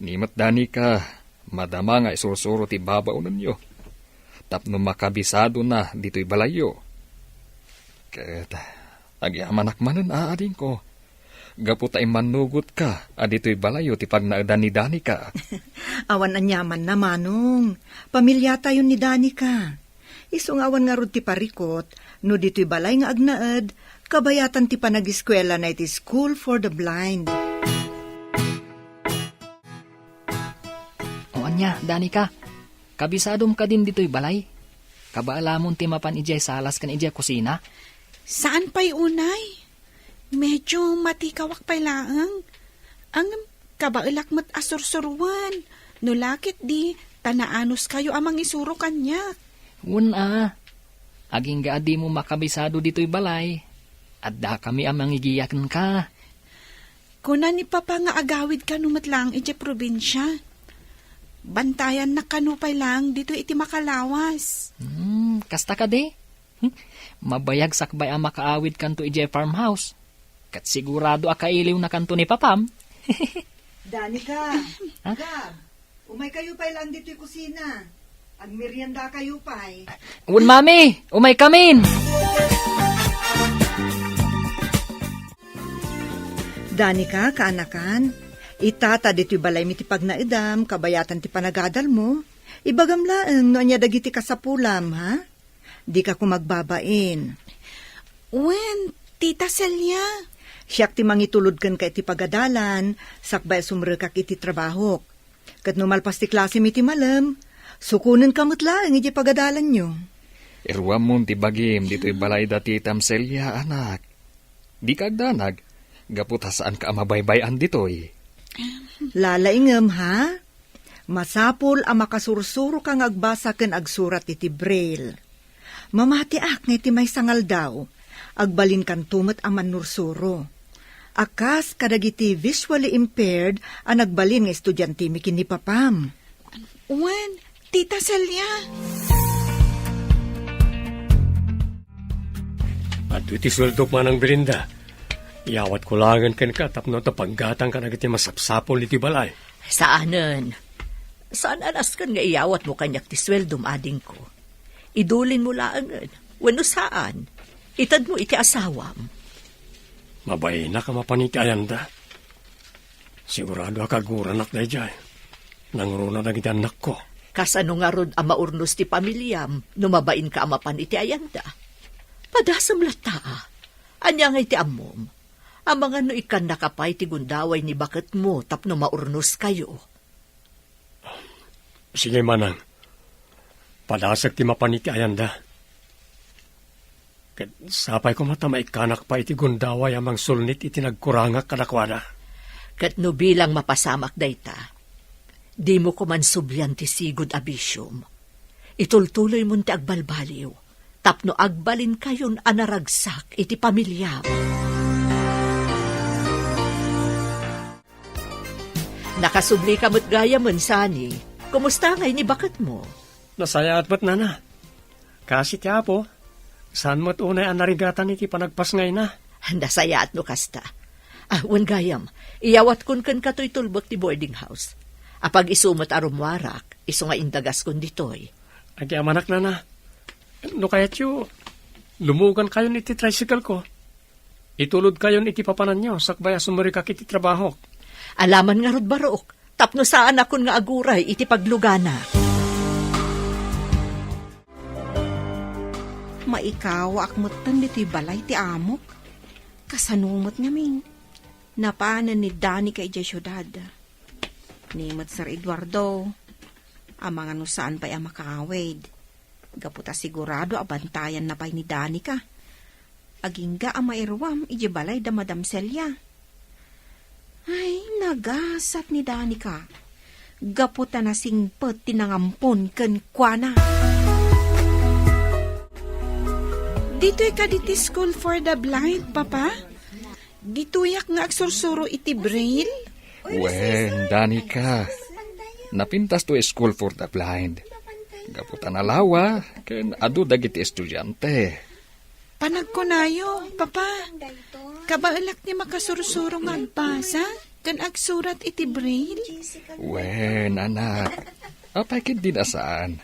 Nimat Danica, madama nga isusuro ti babaw ninyo. Tapno makabisado na dito'y balayo. Ket, agyamanak manan aading ko. Gaputa manugot ka, adito'y balayo ti pagnaadan ni Danica. Awan anyaman na, Manong. Pamilya tayo ni Danica. Isong awan nga rod ti parikot, no dito'y balay nga agnaad, kabayatan ti panag-eskwela na iti School for the Blind. O anya, Danica, kabisadom ka din dito'y balay. Kabaalamon ti mapan ijay salas kan ijay kusina. Saan pa'y unay? Medyo matikawak pa'y laang. Ang kabailak mat asursuruan. No lakit di, tanaanos kayo amang isuro kanya. Una, aging gaadi mo makabisado dito'y balay. At da kami amang igiyakan ka. Kuna ni Papa nga agawid ka numat lang iti probinsya. Bantayan na kanupay lang dito iti makalawas. Kasta ka de. Mabayag sakbay ang makaawid kanto iti farmhouse. Kat sigurado akailiw na kanto ni Papam. Danica, Gab, umay kayo pa'y lang dito'y kusina. Agmerienda kayo pa'y. Un mami, umay kamin! Danica, kaanakan, itata dito'y balay mi ti pagnaidam, kabayatan ti panagadal mo. Ibagamlaeng no anya dagiti kasapulam, ha? Di ka kumagbabain. Wen, Tita Celia. Siyak ti mangitulod kan ka iti pagadalan, sakbay sumrekak iti trabaho. Kat numalpas ti klase mi ti malam, sukunan kamot lang iti pagadalan nyo. Irwam mo ti bagim dito'y balay dati tamselya, anak. Di kagdanag, gaputasaan ka mabaybayan dito'y. Lalaingam ha? Masapol ang makasursuro kang agbasa ken agsurat iti braille. Mamatiak nga iti may sangal daw, agbalin kan tumet ang manursuro. Akas kadagiti visually impaired ang nagbalin nga estudyante mi kin ni papam. Wan, Tita Celia. At iti sweldo man ang Belinda. Iawat ko langan ken ka tapno tapaggatang ka na iti masapsapol iti balay. Saanen? Saan anas kan nga iyawat mo kanyak ti sweldo ading ko? Idulin mo laangan. Wano saan? Itad mo iti asawam. Mabay na ka mapaniti ayanda. Sigurado akaguranak na jay. Nangruna na iti anak ko. Kasano nga rod ang maurnos ti pamilyam, numabain ka amapan iti ayanda. Padasam lata, anya nga iti amom. Ang mga no ikan nakapay ti gundaway ni bakit mo tapno maurnos kayo. Sige manang. Padasag ti mapaniti ayanda. Ket sapay ko mata maikanak pa iti gundaway amang sulnit iti nagkurangak kadakwada. Ket no bilang mapasamak dayta, di mo ko man subyan ti sigod abisyom. Itultuloy mo ti agbalbaliw, tapno agbalin kayon anaragsak iti pamilya. Nakasubli ka mo't gaya man, Sani. Kumusta ngay ni bakit mo? Nasaya at ba't nana? Kasi ti apo, saan mo't unay ang narigatan iti panagpas ngay na? Nasaya at no kasta. Wan gayam, iyawat kun kan kato'y tulbot ti boarding house. Apag isumot arumwarak, iso nga indagas kun ditoy. Agi amanak nana. No kaya't yu, lumugan kayon iti tricycle ko. Itulod kayon iti papanan nyo, sakbaya sumarikak iti trabaho. Alaman nga rod barok, tapno saan akon nga aguray iti paglugana. Maikaw akmutan dito'y balay ti amok. Kasanumot ngamin. Napaanan ni Dani kay Jay syudad. Nimot Sir Eduardo. Ang mga nusaan pa'y ang makaawid. Gaputa sigurado abantayan na pa'y ni Dani ka. Agingga ang mairwam iji balay da Madam Celia. Ay, nagasat ni Dani ka. Gaputa na singpet tinangampon ken kuana. Dito'y ka diti school for the blind, Papa? Dito'yak nga agsursuro iti braille? Wen, Danica. Napintas to school for the blind. Gaputa na lawa, ken adu dagiti estudyante. Panagkunayo, Papa. Kabaalak ni makasursuro nga agbasa, kan agsurat iti braille? Wen, anak. Apay kid din asaan.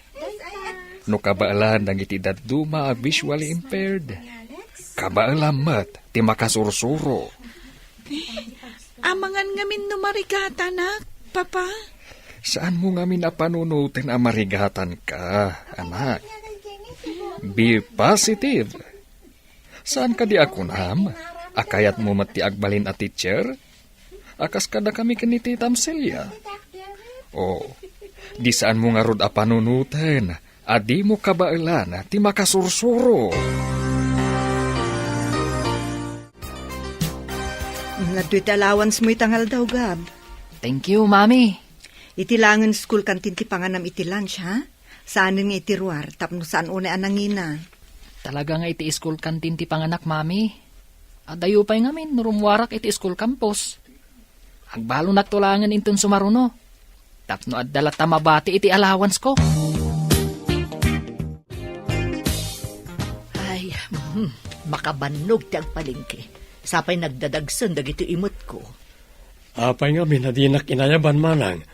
No kabaalan ng iti daduma visually impaired. Kabaalan mat, ti makasursuro. Amangan ngamin numarigata na, Papa. Saan mo nga minapanunutin ang marigatan ka, anak? Be positive. Saan ka di akunam? Akayat mo mati agbalin a teacher? Akas kada kami kiniti Tamselya. O, di saan mo nga rod a panunutin? Adi mo kabailan ti makasursuro. Nadto'y allowance mo itangal daw, Gab. Thank you, Mami. Itilangan school kantin ti panganam iti lunch, ha? Saan nga iti ruar, tapno saan unay anangina. Talaga nga iti school canteen ti panganak, Mami. Adayo pa'y ngamin, nurumwarak iti school campus. Agbalo nagtulangan inton sumaruno. Tapno addalat tamabati iti allowance ko. Ay, makabanog ti agpalingki. Sapay nagdadagsan dagiti imot ko. Apay nga minadinak inayaban manang.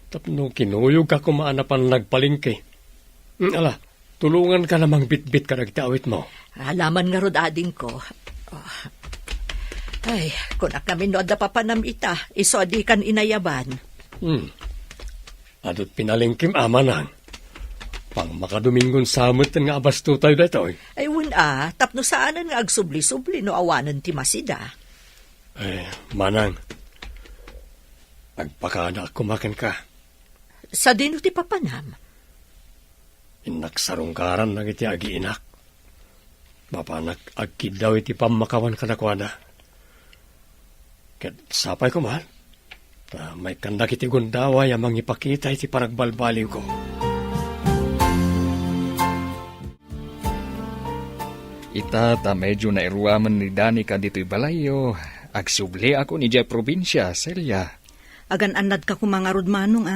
Tapno kinuyog ka kumaanapan nagpalingki. Ala, tulungan ka namang bit-bit ka nagtawit mo. Alaman nga rod ading ko. Oh. Ay, kunak namin no adda papanam ita. Iso adi kan inayaban. Adot pinalingkim amanang. Pang makadumingon samot nga abasto tayo dito. Ay wala, tapno saanan nga agsubli-subli no awanan ti masida. Ay, manang. Nagpakaanak kumakan ka. Sa dino ti papanam? Inaksarungkaran na iti agiinak. Mapanak agkid daw iti pamakawan kanakwada. Ket sapay ko man, may kandak iti gundaway amang ipakita iti paragbalbaliw ko. Ita ta medyo nairuaman ni Danica dito'y balayo. Agsubli ako ni Jay probinsya, Celia. Agan anad ka kumangarod manong,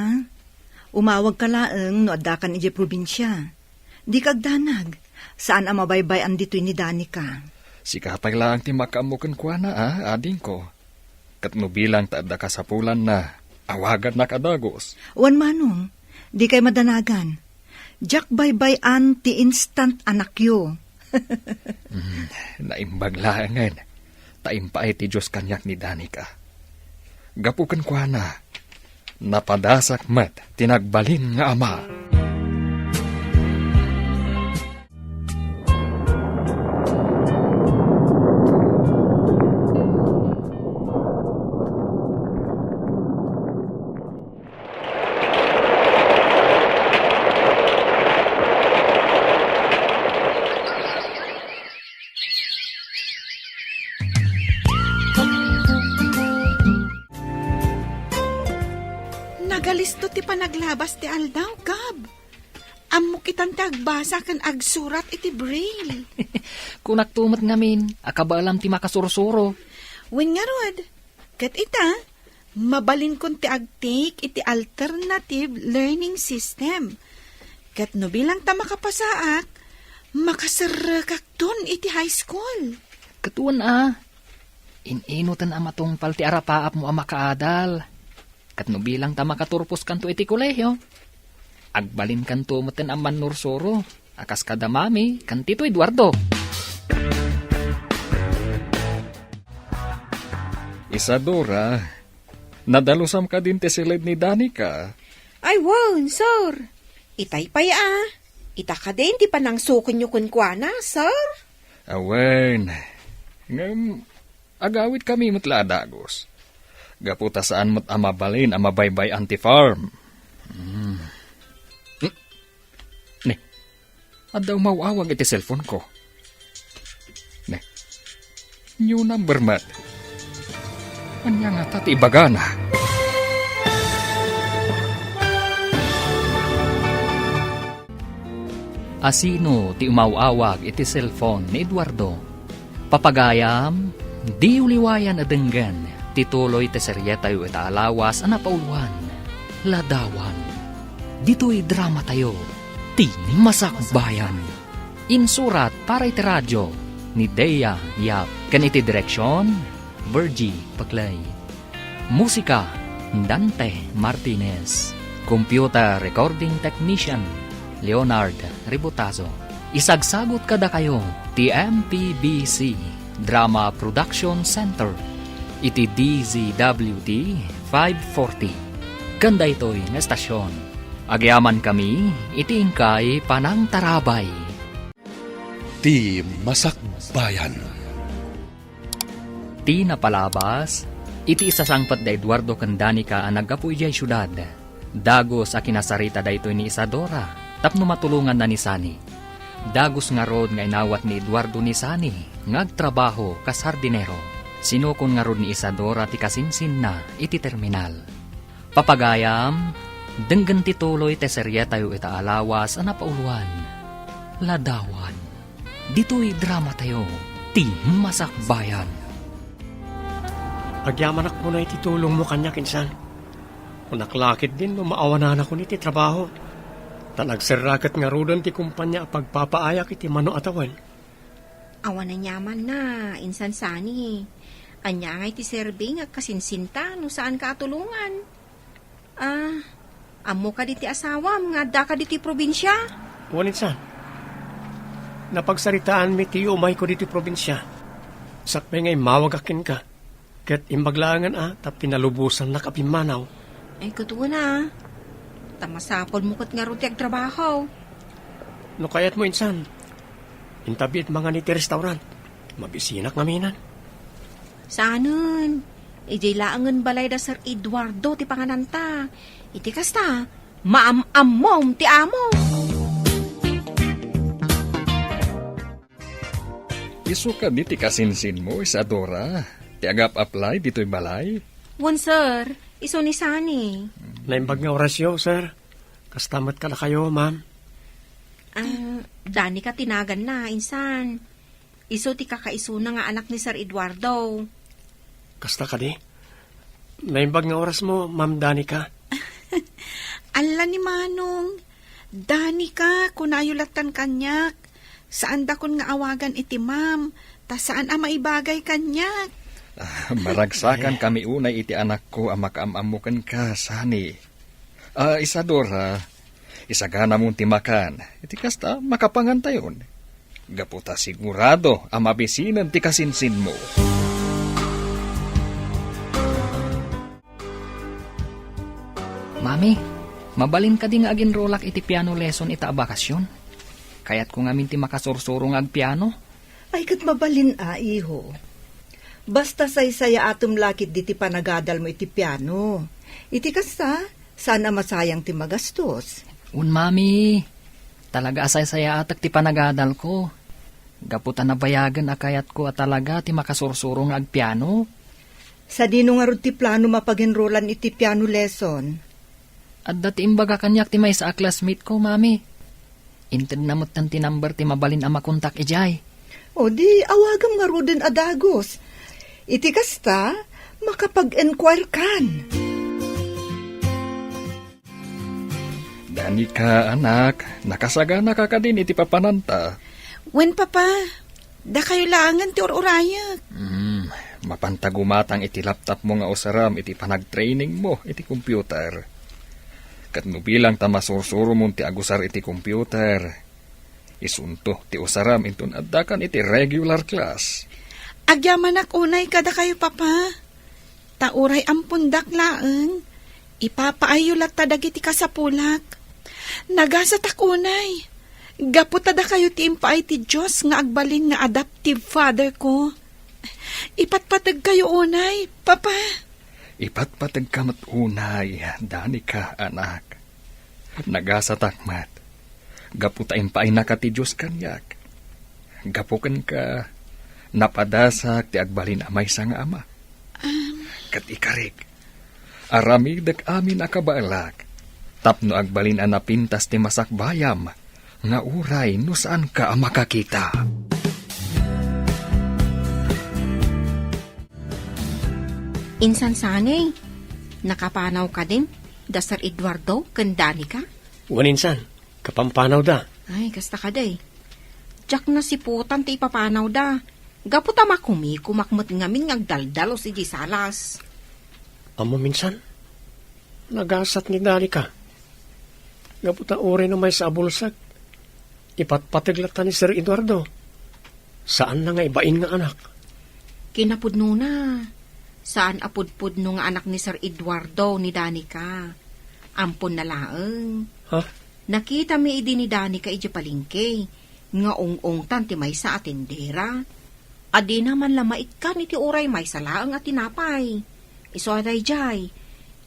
Umawag ka laeng no adda kan ije probinsya. Di kagdanag. Saan ang mabaybayan dito'y ni Danica? Si kapag lang ti makamukan kwa na, ading ko. Katno bilang taadda ka sa pulan na, awagan na kadagos. Wan manong, di kay madanagan. Jak baybayan ti instant anak yo. Naimbaglaangan. Taimpaay ti Diyos kanyak ni Danica. Gapukan kwa na, napadasak mat tinagbalin nga ama. Nagalisto ti panaglabas ti aldaw, Gab. Ammo kitang tagbasa kan agsurat iti braille. Kunak tumat ngamin, akabalam ti makasursuro. Wen nga rod, kat ita, mabalin kon ti agtake iti alternative learning system. Kat no bilang ta makapasaak, makasarrakak dun iti high school. Katuan ininutan amatong palti arapaap mo makaadal. Katno bilang ta makaturpos kanto iti kolehiyo. Agbalin kanto maten ang manursuro. Akas kada mami, kantito Eduardo. Isadora, nadalusam ka din te silid ni Danica. Ay, wow, sir. Itay pay Ita ka din, di pa nang sukon nyo kunkwana, sir. Awen, ngam, agawit kami matladagos. Gaputa saan mo't amabalin amabaybay anti-farm. Ne, adaw mawawag iti cellphone ko. Ne, new number mat. Anya nga tati bagana. Asino ti umawawag iti cellphone ni Eduardo. Papagayam, di uliwayan adenggan. Tituloy te serye tayo ita alawas anapauluan. Ladawan. Dito'y drama tayo. Tini Masakbayan. Insurat para iti radyo ni Dea Yap. Kan iti direksyon, Virgie Paglay. Musika, Dante Martinez. Computer Recording Technician, Leonard Ributazo. Isagsagot kada kayo, TMPBC Drama Production Center. Iti DZWT 540. Ganda ito'y na estasyon. Agyaman kami, iti ingkay Panang Tarabay. Ti Masakbayan. Ti napalabas, iti isasangpat da Eduardo ken Danica ang naggapuy jay syudad. Dagos a kinasarita da ito ni Isadora, tapno matulungan na ni Sani. Dagos nga rod nga inawat ni Eduardo ni Sani, ngagtrabaho kas hardinero. Sinukon nga rod ni Isadora ti kasinsin na iti terminal. Papagayam, denggan tituloy te serye tayo ita alawas a napauluan. Ladawan. Dito'y drama tayo, ti Masakbayan. Agyaman ako na ititulong mo kanya kinsan. Unaklakit din no maawanan ako ni ti trabaho. Tanagserrakat nga rodan ti kumpanya pagpapaayak iti mano atawan. Awan na nyaman na, insan Sani. Anya nga iti serving at kasinsinta no saan ka atulungan. Amo ka diti asawam nga da ka diti probinsya. Wanit san? Napagsaritaan mi ti umay ko diti probinsya. Sakme ngay mawagakin ka. Ket imbaglangan tap pinalubusan na kapimanaw. Ay kutuwa na. Tamasapol mo kat nga ro ti agtrabaho. No kayat mo insan. Intabit mga niti restaurant. Mabisinak ngaminan. Saanon? Ijay laangan balay da Sir Eduardo ti pangananta. Iti kasta, Maam-amom ti amo. Isu ka di ti kasinsin mo, Isadora. Ti agap-apply dito'y balay. Wan, sir. Iso ni Sani. Naimbag nga orasyo, sir. Kastamat ka na kayo, ma'am. Dani ka tinagan na, insan. Iso ti kakaiso na nga anak ni Sir Eduardo. Kasta ka di. Naimbag nga oras mo, ma'am Danica. Alla ni Manong, Dani ka, kunayulatan kanyak. Saan da kun nga awagan iti ma'am, ta saan maibagay kanyak. Maragsakan kami unay iti anak ko ang makaamamukan ka, Sani. Isadora, isagana mong timakan. Iti kasta, makapangantayon. Gaputa sigurado ang mabisinan ti kasinsin mo. Mami, mabalin ka di nga agin rolak iti piano lesson ita bakasyon. Kaya't kung amin ti makasursurong ag piano. Ay kat mabalin iho. Basta saysaya atom lakit di ti panagadal mo iti piano. Iti kasta, sana masayang ti magastos. Mami, talaga asay saya atak ti panagadal ko. Gaputan na bayagan akayat ko at talaga ti makasursurong ag piano. Sa dino nga ron ti plano mapaginrolan iti piano lesson. At dati imbaga kanyak ti may sa classmate ko, mami. Inted namot tan ti number ti mabalin ang makontak ijay. O di awagam nga ro din adagos. Iti kasta, makapag-enquire kan. Danica, anak, nakasagana ka din iti papananta. Wen, papa, da kayo laangan ti ururayak. Mapantagumatang iti laptop mo nga usaram iti panag-training mo iti computer. Katno bilang tamasursurong mong ti agusar iti computer. Isunto ti usaram intun addakan iti regular class. Agyaman ak unay kada kayo, papa. Tauray ang pundak laeng. Ipapaayulat tadag iti kasapulak. Nagasat ak unay. Gaputada kayo ti impaay ti Diyos nga agbalin nga adoptive father ko. Ipatpatag kayo unay, papa. Ipatpatag kamat unay, Danica, anak. Nagasatakmat. Gaputain pa ay nakati Diyos kanyak. Gapukan ka, napadasak ti agbalin amay sa nga ama. Kat ikarik, aramigdag amin akabaalak. Tapno agbalin ang napintas ti masakbayam, nga uray no saan ka ang makakita. Insan Sanay, nakapanaw ka din? Da Sir Eduardo, kandani ka? Waninsan, kapampanaw da. Ay, kasta ka day. Diyak na si putan ti ipapanaw da. Gaputa kumakmat ngamin ngagdaldalo si Gisalas. Amo minsan, nagasat ni Danica. Gaputa ore na may sa abulsag. Ipatpatiglatan ni Sir Eduardo. Saan na nga ibain nga anak? Kinapudno na. Saan apudpudno nga anak ni Sir Eduardo ni Danica? Ampon na laeng. Ha? Nakita mi idi ni Danica iji palingke. Nga ong-ong tanti may sa atendera. Adi naman lamait ka ni ti uray may sa laeng at tinapay. Iso aday jay.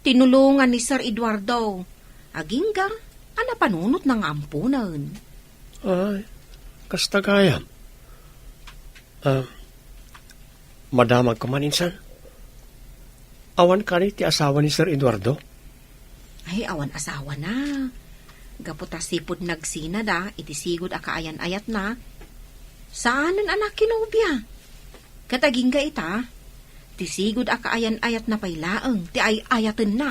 Tinulungan ni Sir Eduardo. Agingga, ana panunot ng ampunan. Ay, kastagayam. Madamag ko man insan. Awan ka ni ti asawa ni Sir Eduardo? Ay, awan asawa na. Gaputa sipod nagsina da, iti sigod akaayan-ayat na. Saanan anak kinubya? Kataging ga ita, ti sigod akaayan-ayat na pailaeng, ti ay-ayatan na.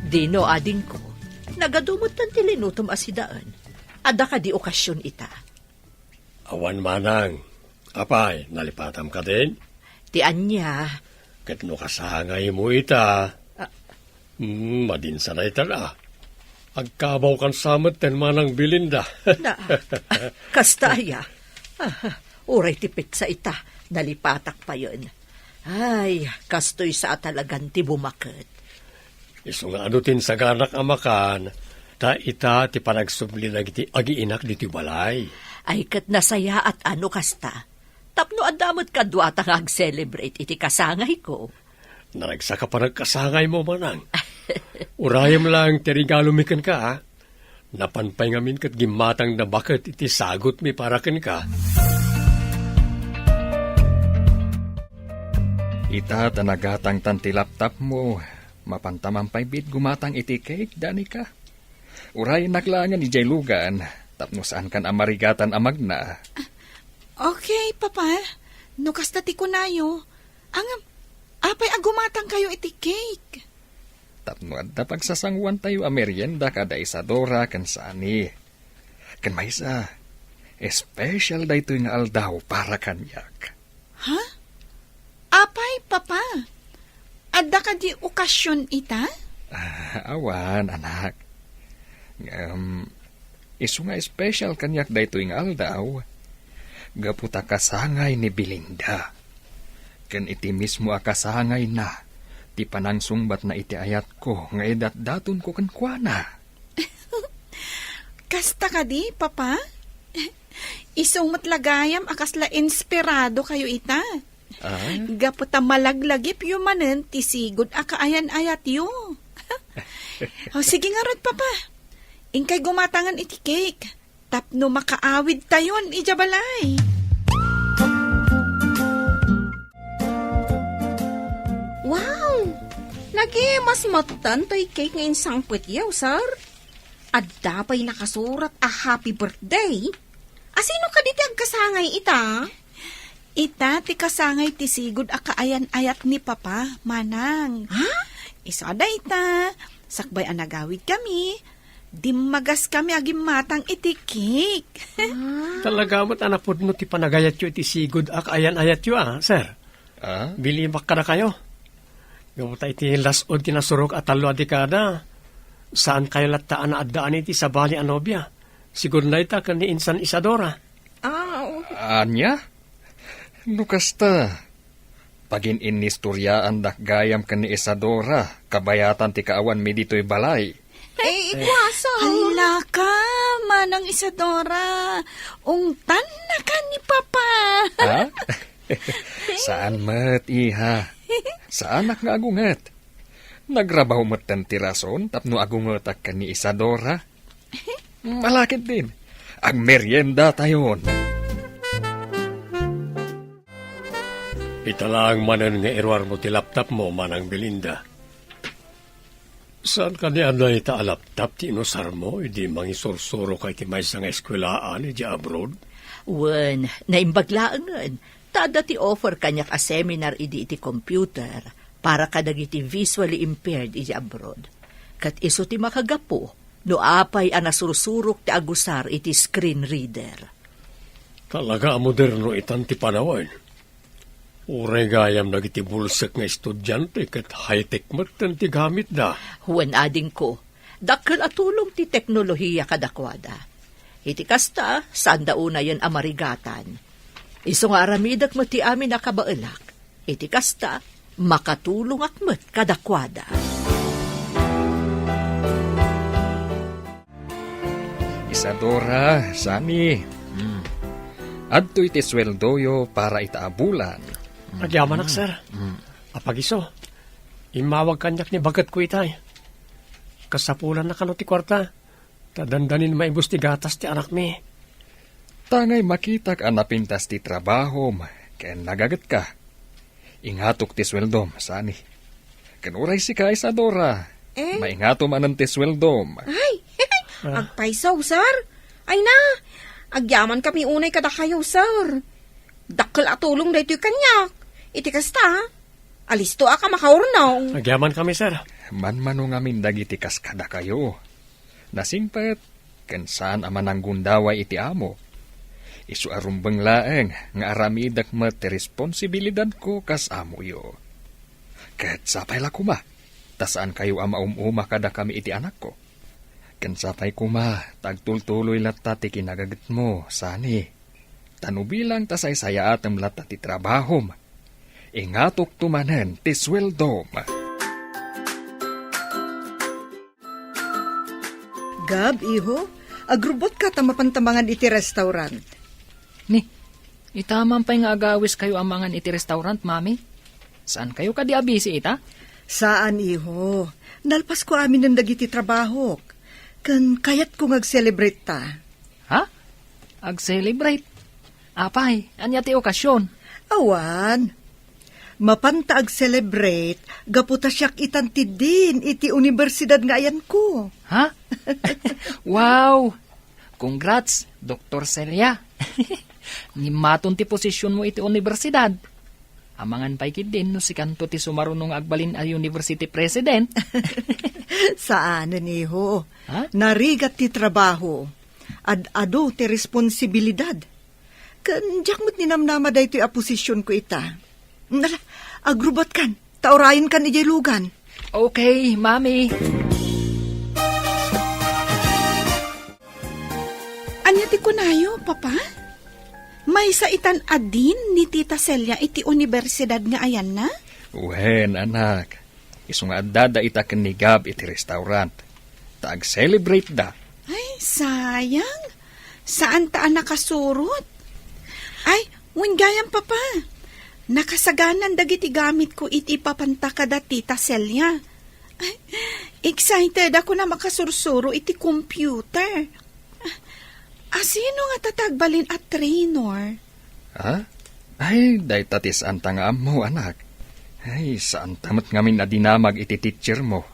Dino ading ko, nagadumot ng tilinutom asidaan. Ada ka di okasyon ita. Awan manang. Apay, nalipatam ka din? Ti anya. Katno kasangay mo ita. Madinsa na ita na. Agkabaw kan samet ten manang bilinda. Na, kastaya. Uray tipik sa ita, nalipatak pa yun. Ay, kastoy sa talagan ti bumakit. Iso nga ano tin sa ganak amakan, ta ita ti panagsubli na iti agiinak diti balay. Ay kat nasaya at ano kasta. Tapno adamot kadwa ta nga ag-celebrate iti kasangay ko. Naragsa ka pa nagkasangay mo, manang. Urayam lang terigalumikan ka, ha? Napanpay ngamin kat gimatang na bakit iti sagot mi para ken ka. Ita tanagatang tanti laptop mo. Mapantamang bit gumatang iti cake, dani ka. Uray naklangan ni Jay Lugan. Tapno saan kan amarigatan amag na. Okay, papa. No kastati ko nayo. Ang apay agumatang kayo iti cake. Tapno adda pagsasangwan tayo a merienda kada Isadora kan sani. Kan maysa, special da ito yung aldaw para kanyak. Ha? Apay, papa. Adda ka di okasyon ita? Awan, anak. Isu nga special kanyak da ito yung aldaw. Gaputa kasangay ni Belinda. Kan iti mismo akasangay na. Ti panangsungbat na iti ayat ko, nga edat daton ko kankwana. Kasta ka di, papa? Isong matlagayam akasla inspirado kayo ita. Gaputa malaglagip yumanen ti sigod akaayan-ayat yu. Sige nga rod, papa. Ingkay gumatangan iti cake. Tapno makaawid tayon, ijabalay. Wow! Lagi mas matan to'y cake ngayon sangput yaw, sir. At dapay nakasurat a happy birthday. Asino ka diti agkasangay ita? Ita ti kasangay ti sigod akaayan-ayat ni papa, manang. Ha? Isada ita, sakbay anagawid kami. Dimmagas kami agim matang iti cake. Talaga mo't anapod mo ti panagayat yu iti sigod ak ayan-ayat yu, sir. Bilimak ka na kayo. Gamuta iti lasod kinasurok at talo adikada. Saan kayo lataan na addaan iti sa bali anobya? Siguro na ita kan ni Insan Isadora. Anya? Nukasta. Pagin inistoryaan dak gayam kan ni Isadora, kabayatan ti kaawan mi dito'y balay. Ikwasa. Hala ka, manang Isadora. Ungtan na ka ni papa. Ha? Saan mat, iha? Saan ak nga agungat? Nagrabaw mat tan ti rason, tapno agungat ak ni Isadora. Malakit din. Ang merienda tayon. Italang manan nga erwar mo ti laptop mo, manang Belinda. Saan ka ni ano ita laptop ti inusar mo? Hindi mangisursuro kay ti may nga eskwelaan iti abroad? Wen, naimbaglaangan. Tada ti offer kanyak a seminar iti computer para kadagiti visually impaired iti abroad. Kat iso ti makagapo, no apay a nasursurok ti agusar iti screen reader. Talaga moderno itan ti panawan. Uray gayam nagiti bulsak nga estudyante kat high-tech matan ti gamit da. Huwan ading ko, dakkel atulong ti teknolohiya kadakwada. Iti kasta, saan dauna yan amarigatan. Iso nga aramidak mo ti amin nakabaelak. Iti kasta, makatulong akmet kadakwada. Isadora, Sani. Adto iti sweldoyo para itaabulan. Agyaman ak, sir. Apagiso, imawag kanyak ni bagat ko itay. Kasapulan na kano ti kwarta. Tadandanin maibus ti gatas ti anak mi. Tangay makitak anapintas ti trabahom, ken nagagat ka. Ingatok ti sweldom, Sani. Kanuray si ka, Isadora. Maingatom anan ti sweldom. Ay, agpaisaw, sir. Ay na, agyaman kami unay kada kayo, sir. Dakkel atulong da ito'y kanyak. Iti kasta, alisto ka makaurnaw. Agyaman kami, sir. Manmano ngamin dagiti kaskada kayo. Nasingpet, ken saan aman ang gundaway iti amo. Isu arumbang laeng, nga aramidak mat responsibilidad ko kas amo yo. Ket sapay la kuma, tasaan kayo ama umuma kada kami iti anak ko. Ken sapay kuma, tagtultuloy latta ti kinagagat mo, Sani. Tanubilang tasay saya atem latta ti trabahom. Ingatok tumanen ti sweldom. Gab, iho, agrubot ka tamapantamangan iti restaurant. Ni, itaman pa'y nga agawis kayo amangan iti restaurant, mami? Saan kayo ka di abisi ita? Saan, iho? Nalpas ko amin ng dagiti trabaho. Kan kayat ko ngag-celebrate ta. Ha? Ag-celebrate? Apay, anya ti okasyon? Awan. Mapanta ag-celebrate, gaputa siyak itantid din iti universidad nga ayan ko. Ha? Wow! Congrats, Dr. Celia. Nimaton ti posisyon mo iti universidad. Amangan pa'y din no si kanto ti sumarunong agbalin a university president. Saan, iho? Ha? Narigat ti trabaho. Ad-ado ti responsibilidad. Kanjak mo't ninamnama dahi ito a posisyon ko ita. Nala, agrubot kan. Taurayin kan ijelugan. Okay, mami. Anya ti kunayo, papa? May sa itan adin ni Tita Celia iti universidad nga ayan na? Uhen, anak. Iso nga dada ita kanigab iti restaurant. Taag-celebrate da. Ay, sayang. Saan taan nakasurot? Ay, wingayang papa. Nakasaganan dagiti gamit ko iti papanta kada Tita Celia. Ay, excited ako na makasursuro iti computer. Sino nga tatagbalin at trainer? Ha? Ay, day tatis anta nga mo, anak. Ay, saan tamat ngamin na dinamag iti teacher mo?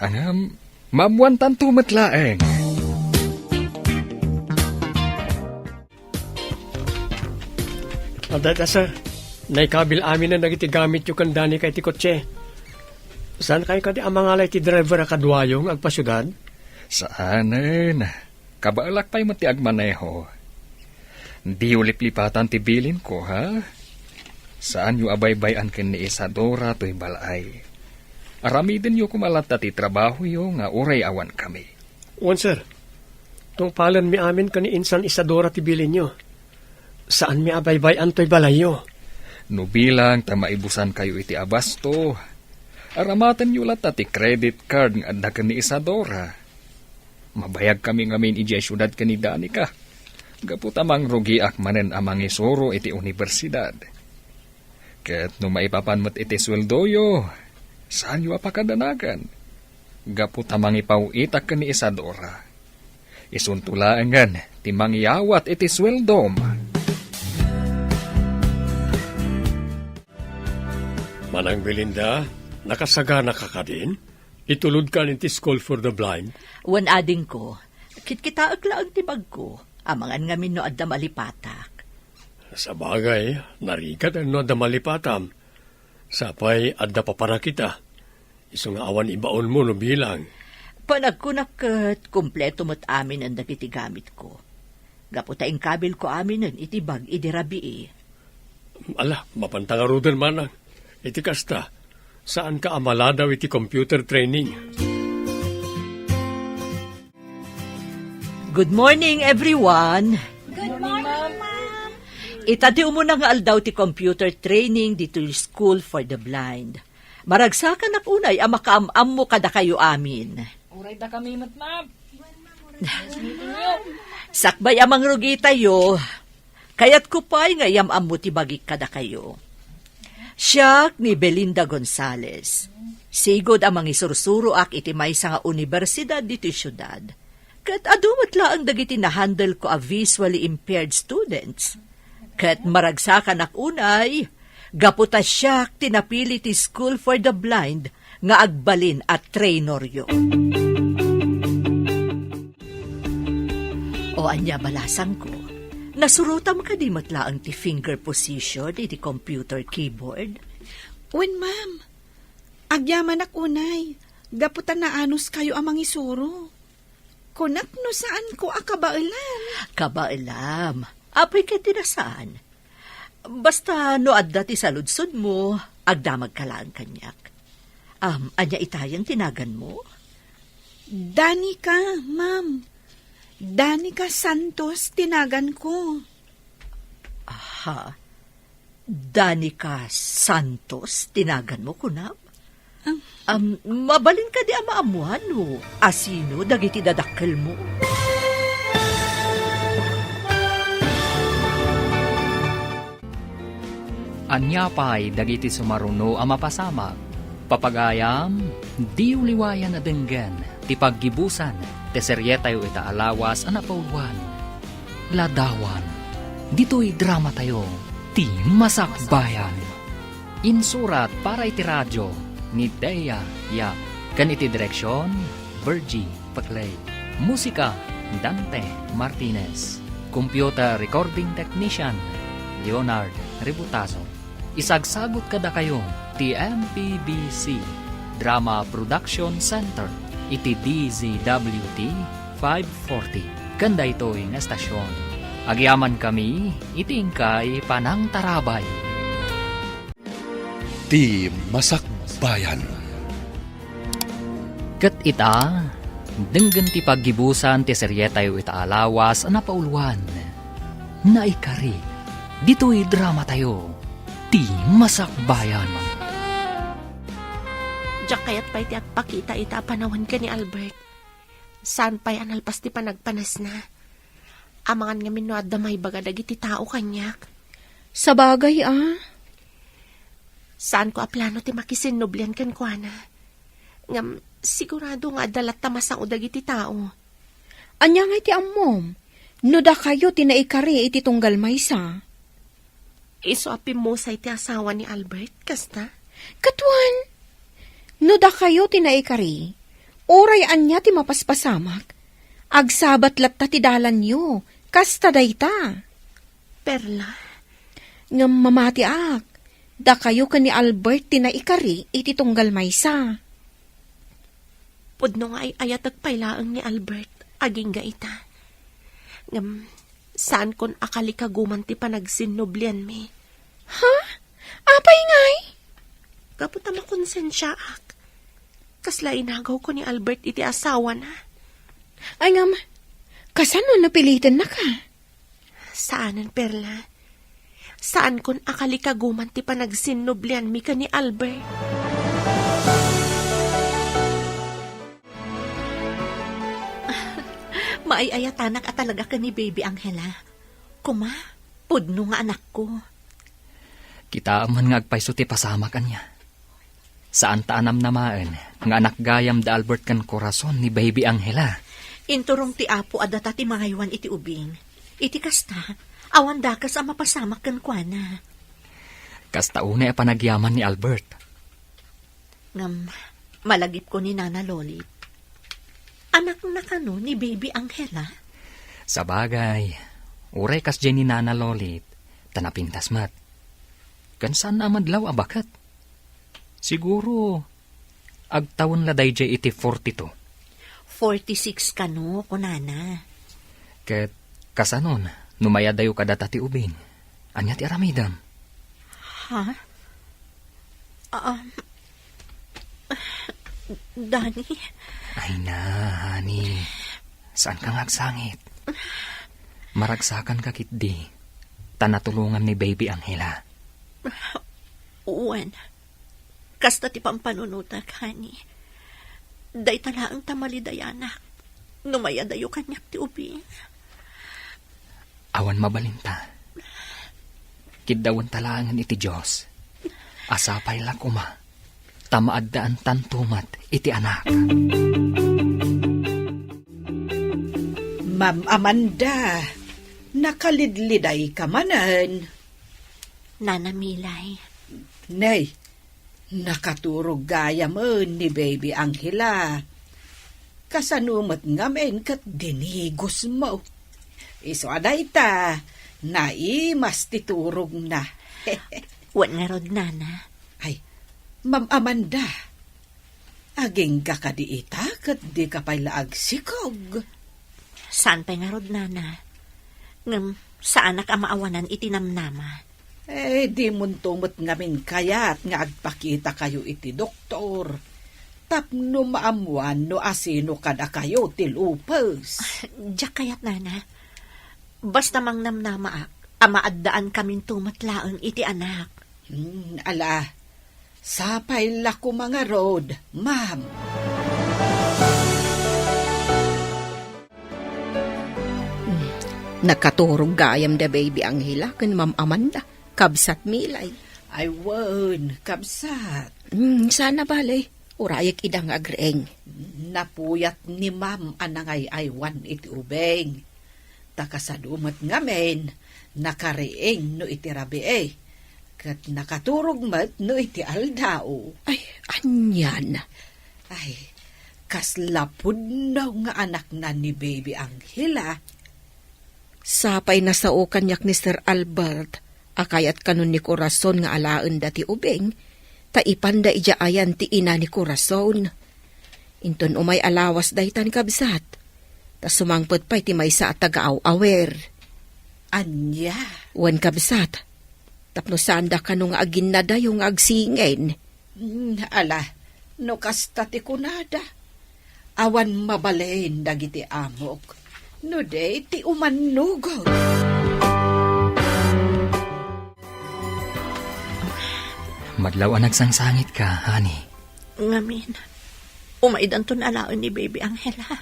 Angam, mamuan tanto matlaeng. Adada sir, naikabil amin na nagiti gamit yung kandani kay ti kotse. Saan kayo kadi amangalay ti driver a kadwayong agpasyudad? Saanen? Kabaalak pa'y mati agmaneho. Di ulip-lipatan ti bilin ko, ha? Saan yu abay-bayan ken ni Isadora to'y balay? Aramiden yu kumalata ti trabaho yu nga uray awan kami. Wan sir, tungpalan mi amin ka ni Insan Isadora ti bilin nyo. Saan mi abay-bayan to'y balay yo? No bilang ta maibusan kayo iti abasto. Aramatan yu lata ti credit card nga adda ken ni Isadora. Mabayag kami ngamin iti syudad kani Danica. Gaputamang rugi akmanen amang isuro iti universidad. Ket no maipapanmat iti sweldoyo, saan yu apakadanagan? Gaputamang ipauitak kani Isadora. Isuntulaangan ti mangyawat iti sweldom. Manang Belinda, nakasagana ka ka din? Itulod ka nin ti School for the Blind? Wan ading ko, kitkita aglaang tibag ko, amangan ngamin no adda malipatak. Sa bagay, narikat ano adda malipatam. Sapay adda pa para kita. Iso nga awan ibaon mo no bilang. Panagkunakat, kumpleto mo't amin ang dagiti gamit ko. Gaputaing kabil ko amin nun itibag idirabi. Ala, mapantangarudan manang. Iti kasta, saan ka amala daw iti computer training? Good morning, everyone! Good morning, ma'am. Itati umuna nga aldaw ti computer training dito yung School for the Blind. Maragsakan na unay ang makaamam mo kada kayo amin. Uray da kami ma'am. Sakbay amang rugi tayo, kayat ko pa'y nga yamam mo ti bagik kada kayo. Siyak ni Belinda Gonzales. Sigod amang isursuro ak iti maysa nga universidad dito syudad. Kat adumat laang dagiti na-handle ko a visually impaired students. Kat maragsakan ak unay, gaputa siyak tinapili ti School for the Blind nga agbalin at trainoryo. O anya balasang ko, nasurutam ka di matlaang ti finger position iti computer keyboard? Wen, ma'am. Agyaman ak unay. Gaputan na anos kayo amang isuro. Kunak no saan ko akabailan. Kabailam. Apay ka tinasaan. Basta no adda ti saludsod mo, agdamag ka lang kanyak. Anya itayang tinagan mo? Danica, ma'am. Danica Santos tinagan ko. Aha. Danica Santos tinagan mo kunab? Mabalin ka di amaamuan no. Asino dagiti dadakkel mo? Anya pa'y dagiti sumaruno ang mapasamak. Papagayam, di uliwayan na denggan, ti paggibusan, ti seryetayo ita alawas ang napauluan. Ladawan, dito'y drama tayo, ti Masakbayan. Insurat para iti radyo, ni Dea Yap. Kan iti direksyon, Virgie Paclay. Musika, Dante Martinez. Computer Recording Technician, Leonard Ributazo. Isagsagot kada kayo, ti MPBC Drama Production Center, iti DZWT 540. Kanda ito'y nga estasyon. Agyaman kami, itingkay Panang Tarabay. Ti Masakbayan. Kat ita, denggan ti paggibusan ti seryetayo ita alawas na pauluan. Naikari, dito'y drama tayo, ti Masakbayan. Diyak kayat pa'y ti agpakita ita panawan ka ni Albert. Saan pa'y analpas ti panagpanas na? Amangan nga minuad na may bagadag iti tao kanyak. Sa bagay, Saan ko aplano ti makisinublian kan kwa na? Ngam, sigurado nga dalat tamasang udag iti tao. Anya nga iti ammom. No da kayo tinaikari iti tunggal maysa. Iso apim mo sa iti asawa ni Albert, kasta? Katuan, no da kayo tinaikari, oray anya ti mapaspasamak. Agsabat latta ti dalan nyo, kasta dayta. Perla, Ngam mamati ak, da kayo ka ni Albert tinaikari iti tunggal maysa. pudno nga ay ayatag pailaang ni Albert, aging ga ita. Ngam, saan kon akali kaguman ti panagsinublian mi? Ha? Apay ngay? Kaputa makonsensya ak. Kasla inagaw ko ni Albert iti asawa na. Ay ngam, kasano napilitan na ka? Saanan, Perla? Saan kon akali kaguman ti panagsinublian mi ka ni Albert? Maayayatanak at talaga ka ni Baby Angela. Kuma, pudno nga anak ko. Kita man nga agpayso ti pasama kanya. Saan taanam namaan, nga anak gayam da Albert kan korason ni Baby Angela. Inturong ti apo adata ti mangaywan iti ubing. Iti kasta, awan dakas ang mapasamak kan kuana. Kasta una panagyaman ni Albert. Ngam, malagip ko ni Nana Lolit. Anak na kano ni Baby Angela? Sa bagay, uray kas dyan ni Nana Lolit, tanapintas mat. Kansan na madlaw abakat? Siguro, agtawon laday jay iti 42. 46 kano, kunana. Ket kasanon, numaya dayo kadata ti ubing. Anya ti aramidam. Ha? Dani? Ay na, honey. Saan kang agsangit? Maragsakan ka kitdi. Tanatulungan ni Baby Angela. Uwan. Kasta ti pampanunutak, honey. Day talaang tamalidayanak. Numaya dayo kanyak ti ubing. Awan mabalinta. Kiddawan talangan iti Diyos. Asapay lang kuma. Tamaadaan tantumat iti anak. Ma'am Amanda, nakalidliday ka manan. Nana Milay. Nay, nakaturog gaya mo ni Baby Angela. Kasanumat ngamen kat dinigos mo. Iso aday ta, naimas titurog na. Wan nga rod, Nana. Ay, Ma'am Amanda, aging ka kadiita kat di ka pa'y laagsikog. Saan pa nga rod, Nana? Ngam, sa anak ang maawanan itinamnama. Di muntumot ngamin kayat nga agpakita kayo iti doktor. Tapno maamuan no asino kada kayo tilupos. Diyak kayat, Nana. Basta mang namnama ak, amaaddaan kaming tumatlaang iti anak. Ala, sapay lako mga road, ma'am. Nakaturog gayam da Baby Angela kan Ma'am Amanda. Kabsat Milay. Ay, wan, kabsat. Sana balay. Urayak idang agreng. Napuyat ni ma'am anangay aywan iti ubeng. Takasadumat ngamen, nakariing no iti rabi kat nakaturog mat no iti aldao. Ay, anyan. Ay, kaslapod na nga anak na ni Baby Angela. Sapay na sa o kanyak ni Sir Albert, akayat kanon ni Corazon nga alaan dati ubeng, taipanda ijaayan ti ina ni Corazon. Inton umay alawas daytan kabsat, ta sumangpot pa'y ti maysa at taga-aw-awer. Anya? Wan kabsat, tapno sanda ka nung agin na dayong agsingen. Ala, no kasta ti kunada. Awan mabalain dagiti amok. No day ti umanugod. Madlaw ang nagsangsangit ka, honey. Ngamin, umaidan to alaan ni Baby Angela.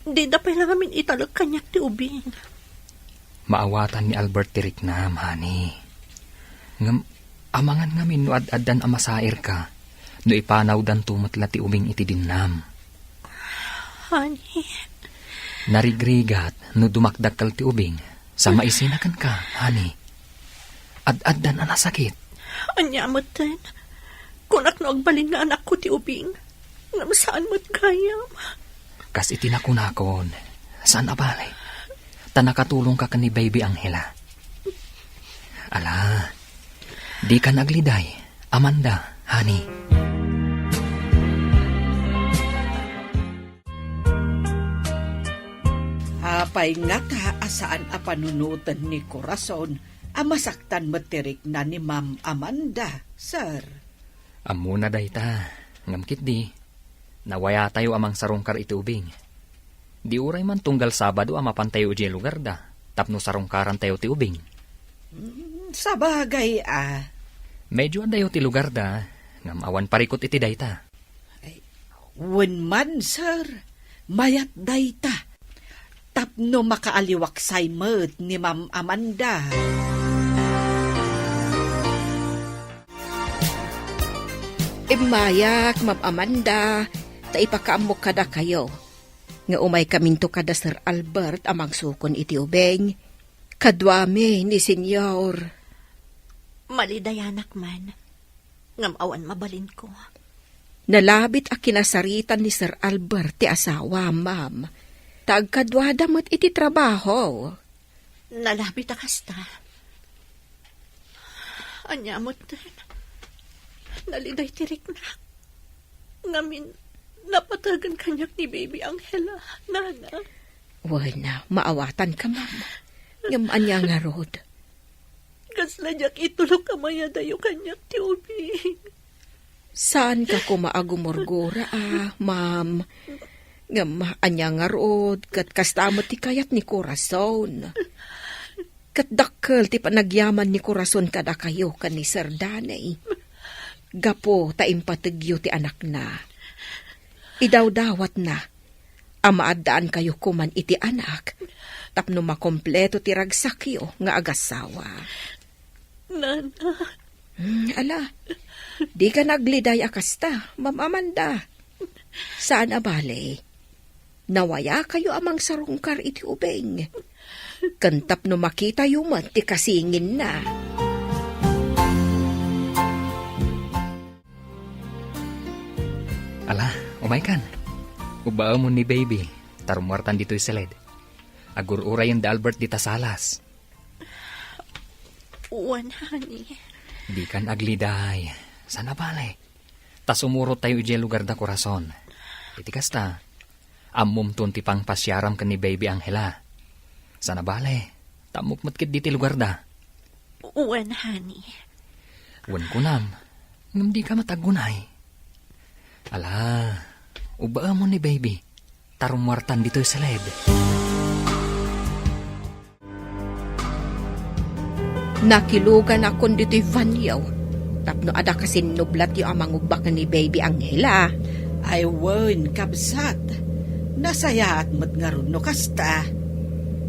Di da pa lang amin italag kanyak ti ubing. Maawatan ni Albert tirik na, honey. Amangan ngamin no ad-addan amasair ka, no ipanaw dan tumatla ti ubing iti dinam. Honey. Narigrigat no dumakdakal ti ubing, sa maisinakan ka, honey. Ad-addan ang nasakit. Anya mo't kunak no agbalin nga anak ko ti ubing. Ngam saan mo't kayam. Kas itinakunakon, saan abalay? Tanakatulong ka ni Baby Angela. Ala, di ka nagliday, Amanda, honey. Apay nga ta asaan a panunutan ni Corazon, amasaktan matirik na ni Ma'am Amanda, sir. Amuna day ta, ngamkit di. Nawaya tayo amang sarungkar itubing. Di uray man tunggal Sabado amapan tayo ujay lugar da, tapno sarungkaran tayo ti ubing. Sa bagay Medyo andayo ti lugar da, ngam awan parikot iti dayta. wen man, sir, mayat dayta. Tapno makaaliwaksay met ni Ma'am Amanda. Mayak, Ma'am Amanda, taipakaamok kada kayo. Nga umay kaminto kada Sir Albert amang sukon iti ubeng. Kadwame ni Senyor. Malidayanak man. Ngam awan mabalin ko. Nalabit a kinasaritan ni Sir Albert ti asawa, ma'am. Tagkadwada mo't iti trabaho. Nalabit akasta. Anya mo't naliday tirik na. Ngamin, napatagan kanyak ni Baby Angela, nana. Wala, maawatan ka, ma'am. Ngam anya nga rod. Gasladyak itulog kamaya dayo kanyak ti ubing. Saan ka kumaagumurgura, ma'am? Ngam anya nga rod, kat kastamot ti kayat ni Corazon. Kat dakkel ti panagyaman ni Corazon kada kayo kan ni Sir Danay. Gapo ta impatigyo ti anak na. Idawdawat na. Amaadaan kayo kuman iti anak. Tapno makompleto ti ragsakyo nga agasawa. Nana. Ala, di ka nagliday akasta, Ma'am Amanda. Saan abale? Nawaya kayo amang sarungkar iti ubeng. Kantap no makita yumat ti kasingin na. Ala, umay kan. Ubao mo ni Baby, tarumuartan dito'y seled. Agur-uray yung da Albert di tasalas. Uwan, honey. Di kan agliday. Sana balay. Tas umurot tayo ije lugar da Corazon. Itikas ta. Amum tunti pang pasyaram ka ni Baby Angela. Sana balay. Tamukmatkit di ti lugar da. Uwan, honey. Uwan ko nam. Ngam di ka matagunay. Ala, ubaa mo ni Baby. Tarumuartan dito'y seled. Nakilugan akon dito'y vanyaw. Tapno ada kasin nublat yung amang ubak ni Baby Angela. Ay wen, kabsat. Nasayaat mo't nga ron no kasta.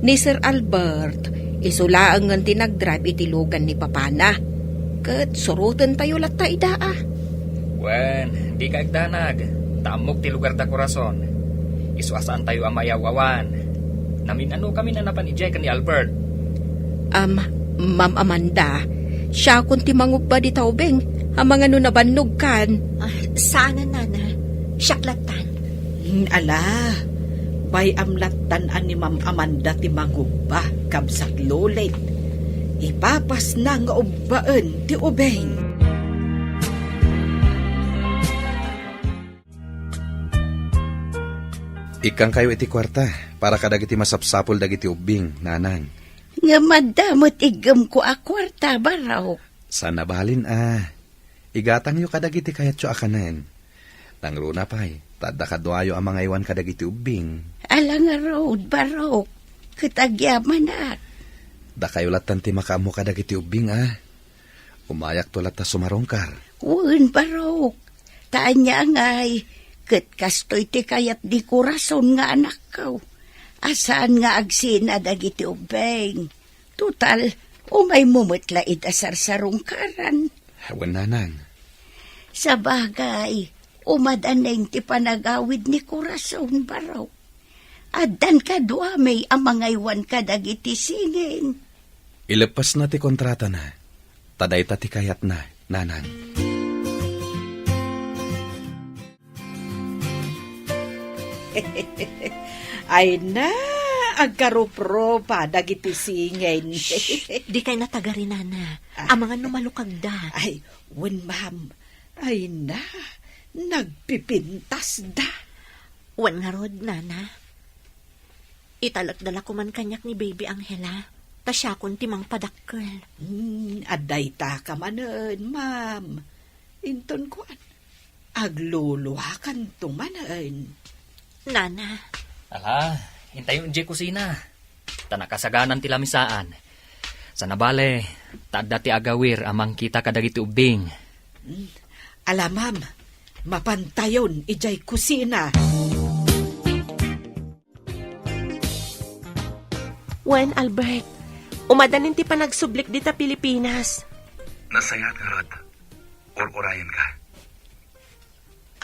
Ni Sir Albert, isulaang nga tinagdrive iti lugan ni Papana. ket surutan tayo latay daa. Wen, di ka agdanag. Tamok ti lugar da korason. Iswasaan tayo ang mayawawan. Namin ano kami na napanijay ka ni Albert. Ma'am Amanda, siya kung timangub ba di taubeng, ang mga nabannog kan. Sana, Nana. Siyaklatan. Ala, bay amlatan ni Ma'am Amanda ti mangubba kabsat lulit. Ipapas na nga ubbaan ti ubeng. Ikang kayo iti kwarta, para kadagiti masapsapol dagiti ubing, nanang. Nga madamot igam ko akwarta baraw. Sana balin igatang yu kadagiti kayat yu akanan. Nangruna pa'y, tada kadwayo ang mga iwan kadagiti ubing. Alang nga road baraw. Katagyaman at. Da kayo latan ti makamo kadagiti ubing Umayak to lata sumarongkar. Uwan baraw. Taan niya ngay. Kat kastoy ti kayat di kurason nga anak ko. Asaan nga agsin na dagiti ubeng. Total, umay mumutla itasar sa rungkaran. Hawan nanang. Sa bagay, umadaneng ti panagawid ni kurason baraw. Adan ka duamay ang mga iwan ka dagiti singin. Ilepas na ti kontrata na. Taday ta ti kayat na, nanang. Ay na, agkarupro pa dagiti singin. Di kay natagari, Nana. Ang mga numalukag da. Ay, wen ma'am. Ay na, nagpipintas da. Wan nga rod, Nana. Italagdala ko man kanyak ni Baby Angela. Ta siya kun timang padakkel. Aday ta ka manen, ma'am. Inton ko agluluhakan tumanen. Nana. Ala, hintayon di kusina. Tanakasaganan ti lamisaan. Sa nabale, tada ti agawir amang kita kadagiti ubing. Ala, ma'am, mapantayon ijay kusina. Wen, Albert, umadanin ti panagsublik dita Pilipinas. Nasayat nga rod. Or-orayan ka.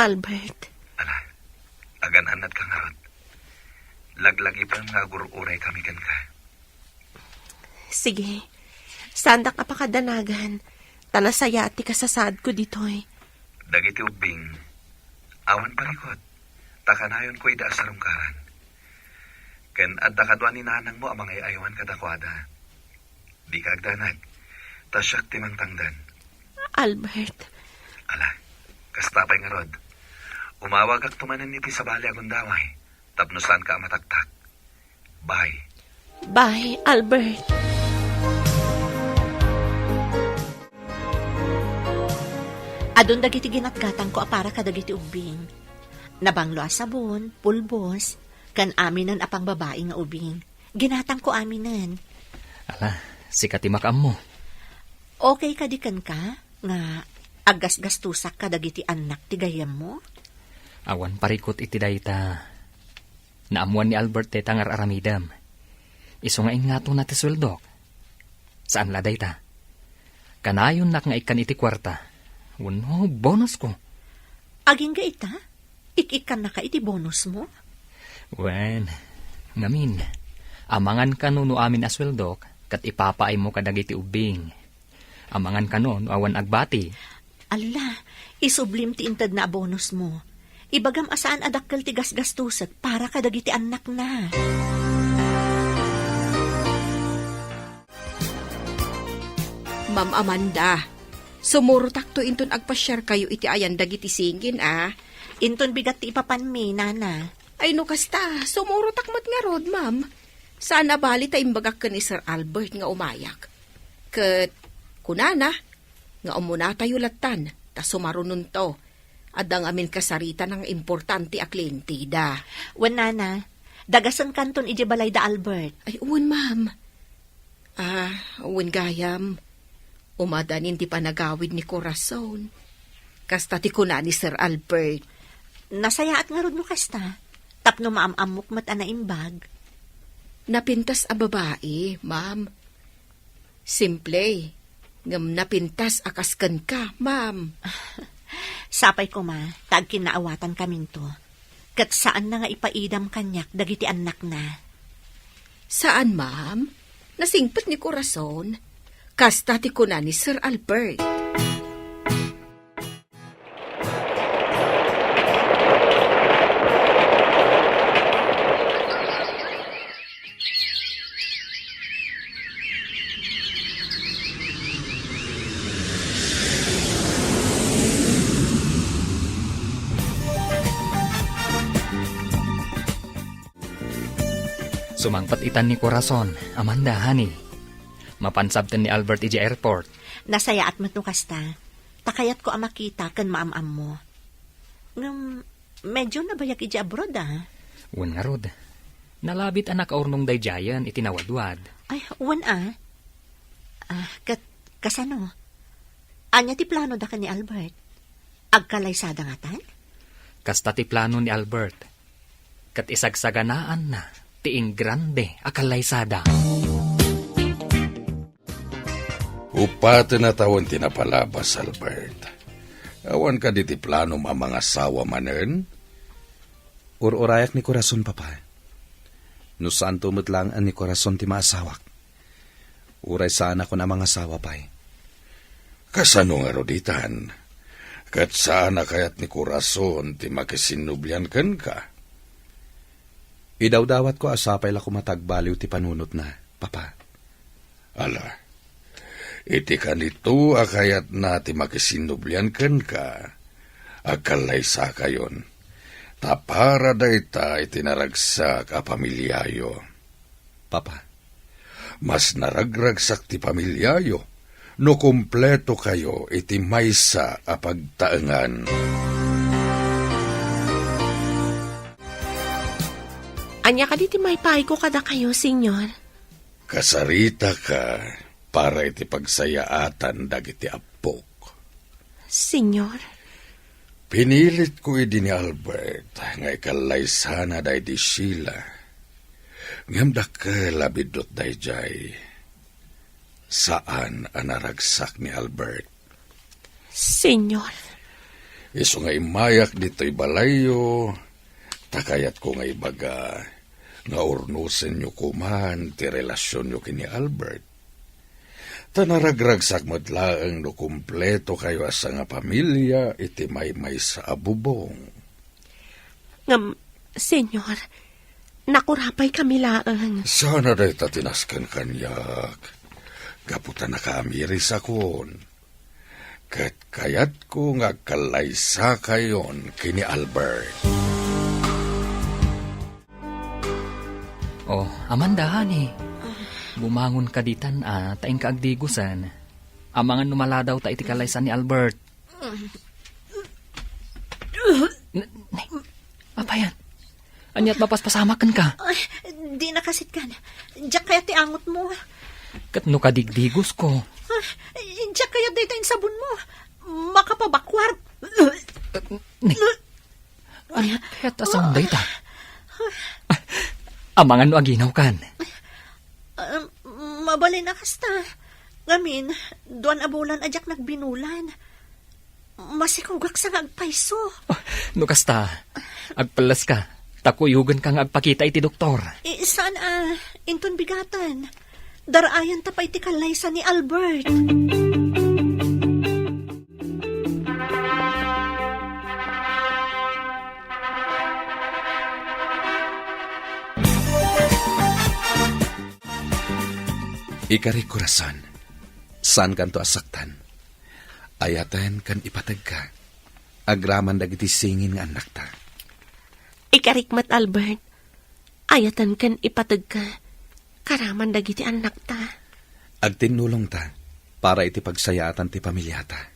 Albert. Ala, agan-anad ka nga rod. Laglagi pa nga gur-uray kami kan ka. Sige, sandak apakadanagan. Tanasayati ka sa sad ko ditoy. Dagiti ubing, awan parikot. Takanayon ko ida sa rungkaran. Ken adda kadwa ni nanang mo amang ayawan kadakwada. Di ka agdanag. Tasyak timang tangdan. Albert. Ala, kastapay nga rod. Umawag ak tumanan niti sa bali agundaway. Tapnusan ka mataktak. Bye. Bye, Albert. Adon dagiti ginatgatang ko para kadagiti ubing. Nabanglo a sabon, pulbos, kan aminan apang babae nga ubing. Ginatang ko aminan. Ala, sikati makam mo. Okay ka di kan ka? Nga agas-gastusak ka dagiti anak ti gayam mo? Awan parikot iti dayta. Naamuan ni Albert te tangar aramidam. Iso nga ingato na ti suldok. Saan la dayta? Kanayon nak nga ikan iti kwarta. Wano, bonus ko. Aging ga ita? Ikikan na ka iti bonus mo? Wen, ngamin. Amangan ka no amin asweldok, kat ipapaay mo kadagiti ubing. Amangan ka no awan agbati. Ala, isublim ti intad na bonus mo. Ibagam asaan adakkel ti gasgastusak para kadagiti anak na. Ma'am Amanda, sumurutak to inton agpasyar kayo iti ayan dagiti singin Inton bigat ti ipapanmi, Nana. Ay no kasta, sumurutak mat nga rod, ma'am. Sana bali ta imbagak ka ni Sir Albert nga umayak. Ket, kunana, nga umuna tayo latan, ta sumarunon to. Adang amin kasarita ng importante a klientida. Wen, Nana, dagasan kanton iji balay da Albert. Ay, uwan, ma'am. Uwan gayam. Umadanin ti panagawid ni Corazon. Kasta ti kuna ni Sir Albert. Nasayaat nga rod no kasta. Tapno maamamok mat anaimbag. Napintas a babae, ma'am. Simple. Ngam napintas akasken ka, ma'am. Sapay ko ma, tag kinaawatan kaming to. Kat saan na nga ipaidam kanyak dagiti anak na. Saan, ma'am? Nasingpet ni Corazon. Kasta ti kuna ni Sir Albert. Sumangpat itan ni Corazon, Amanda, honey. Mapansabten ni Albert iji airport. Nasayaat mo no kasta. Takayat ko ang makita kan maam-am mo. Medyo nabayag iji abroad Wan nga rod. Nalabit anak aurnong dayjayan itinawadwad. Ay, wan kasano? Anya ti plano da ka ni Albert? Agkalaysada nga tan? Kasta ti plano ni Albert. Kat isagsaganaan na. Tiing grande akalaysada. Upate na tawon tinapalabas, Albert. Awan ka di ti plano mga sawa manen? Urayak ni Corazon, papa. No saan tumutlang an ni Corazon ti maasawak. Uray sana ko na mga sawa pa'y. Kasano nga roditan? Kat sana kayat ni Corazon ti makisinubyan ken ka? Idawdawat ko asapay la kumatagbaliw ti panunot na, papa. Ala, iti kanito akayat na ti makisinublian ken ka, agkalaysa kayon. Tapara dayta itinaragsak a pamilyayo. Papa. Mas naragragsak ti pamilyayo, no kumpleto kayo iti maysa a pagtaengan. Anya ka diti may ko kada kayo, senyor. Kasarita ka para iti pagsayaatan dagiti apok. Senyor? Pinilit ko idi ni Albert nga ikalaysana day di Sheila. Ngamda ka labidot day jay. Saan anaragsak ni Albert? Senyor? Iso nga imayak dito'y balayo, takayat ko nga ibaga, nga urnusen nyo kuman ti relasyon nyo kini Albert. Tanaragragsak madlaang no kumpleto kayo asa nga pamilya iti may sa abubong. Senyor, nakurapay kami laang. Sana day tatinaskan kanyak. Kaputa nakaamiri sa kon. Kat kayat ko nga kalaysa kayon kini Albert. Oh, Amanda, honey. Bumangon ka ditan taing kaagdigusan. Amangan numaladaw ta iti kalaysan ni Albert. Apa yan? Anyat mapaspasamakan ka? Ay, di nakasit ka na. Diyak kaya ti angot mo. Kat no kadigdigos ko. Diyak kaya dito yung sabon mo. Makapabakwar. Anyat kaya tasang dayta? Amangan no aginaw kan? Mabalin na kasta. Ngamin, doon abulan adyak nagbinulan. Masikugak sa agpaiso. No kasta, agpalas ka. Takuyugan kang agpakita iti doktor. Saan inton bigatan? Darayan ta pa iti kalaysa ni Albert. Ikari Corazon, saan kanto asaktan? Ayatan kan ipatag ka. Agraman dagiti singin nga anak ta. Ikarikmat, Albert. Ayatan kan ipatag ka. Karaman dagiti anak ta. Agtinulong ta, para iti pagsayatan ti pamilyata.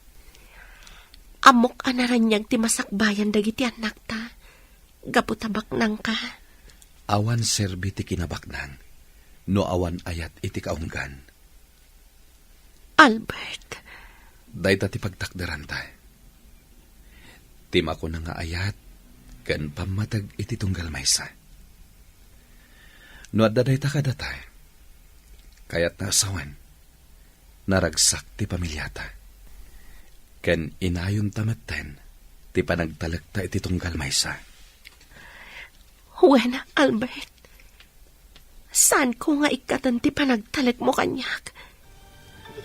Amok anaranyag ti masakbayan dagiti anak ta. Gaputabak nang ka. Awan serbi ti kinabaknan. No awan ayat iti kaunggan. Albert. Dayta ti pagtakdaran ta. Tima ko na nga ayat, kan pamatag iti tunggal maysa. No adda dayta ka data, kayat na asawan. naragsak ti pamilyata. Ken inayon tamatten, ti panagtalagta iti tunggal maysa. Wena, Albert. Saan ko nga ikatan ti panagtalag mo kanyak?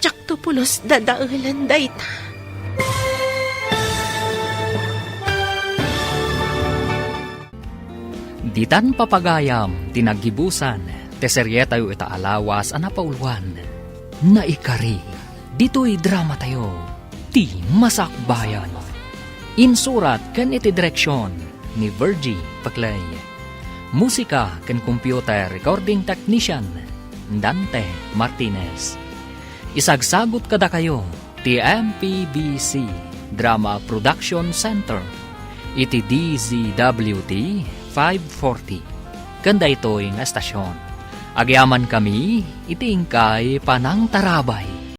Diyak to pulos dadaulan dayta. Ditan papagayam, tinagibusan, teserye tayo itaalawas anapaulwan. Naikari, dito'y drama tayo, ti masakbayan. Insurat kan iti direksyon ni Virgie Paclay. Musika kan computer recording technician Dante Martinez. Isagsagot kada kayo ti MPBC Drama Production Center iti DZWT 540. Kanda ito'y nga estasyon. Agyaman kami, iti ingkay panang tarabay.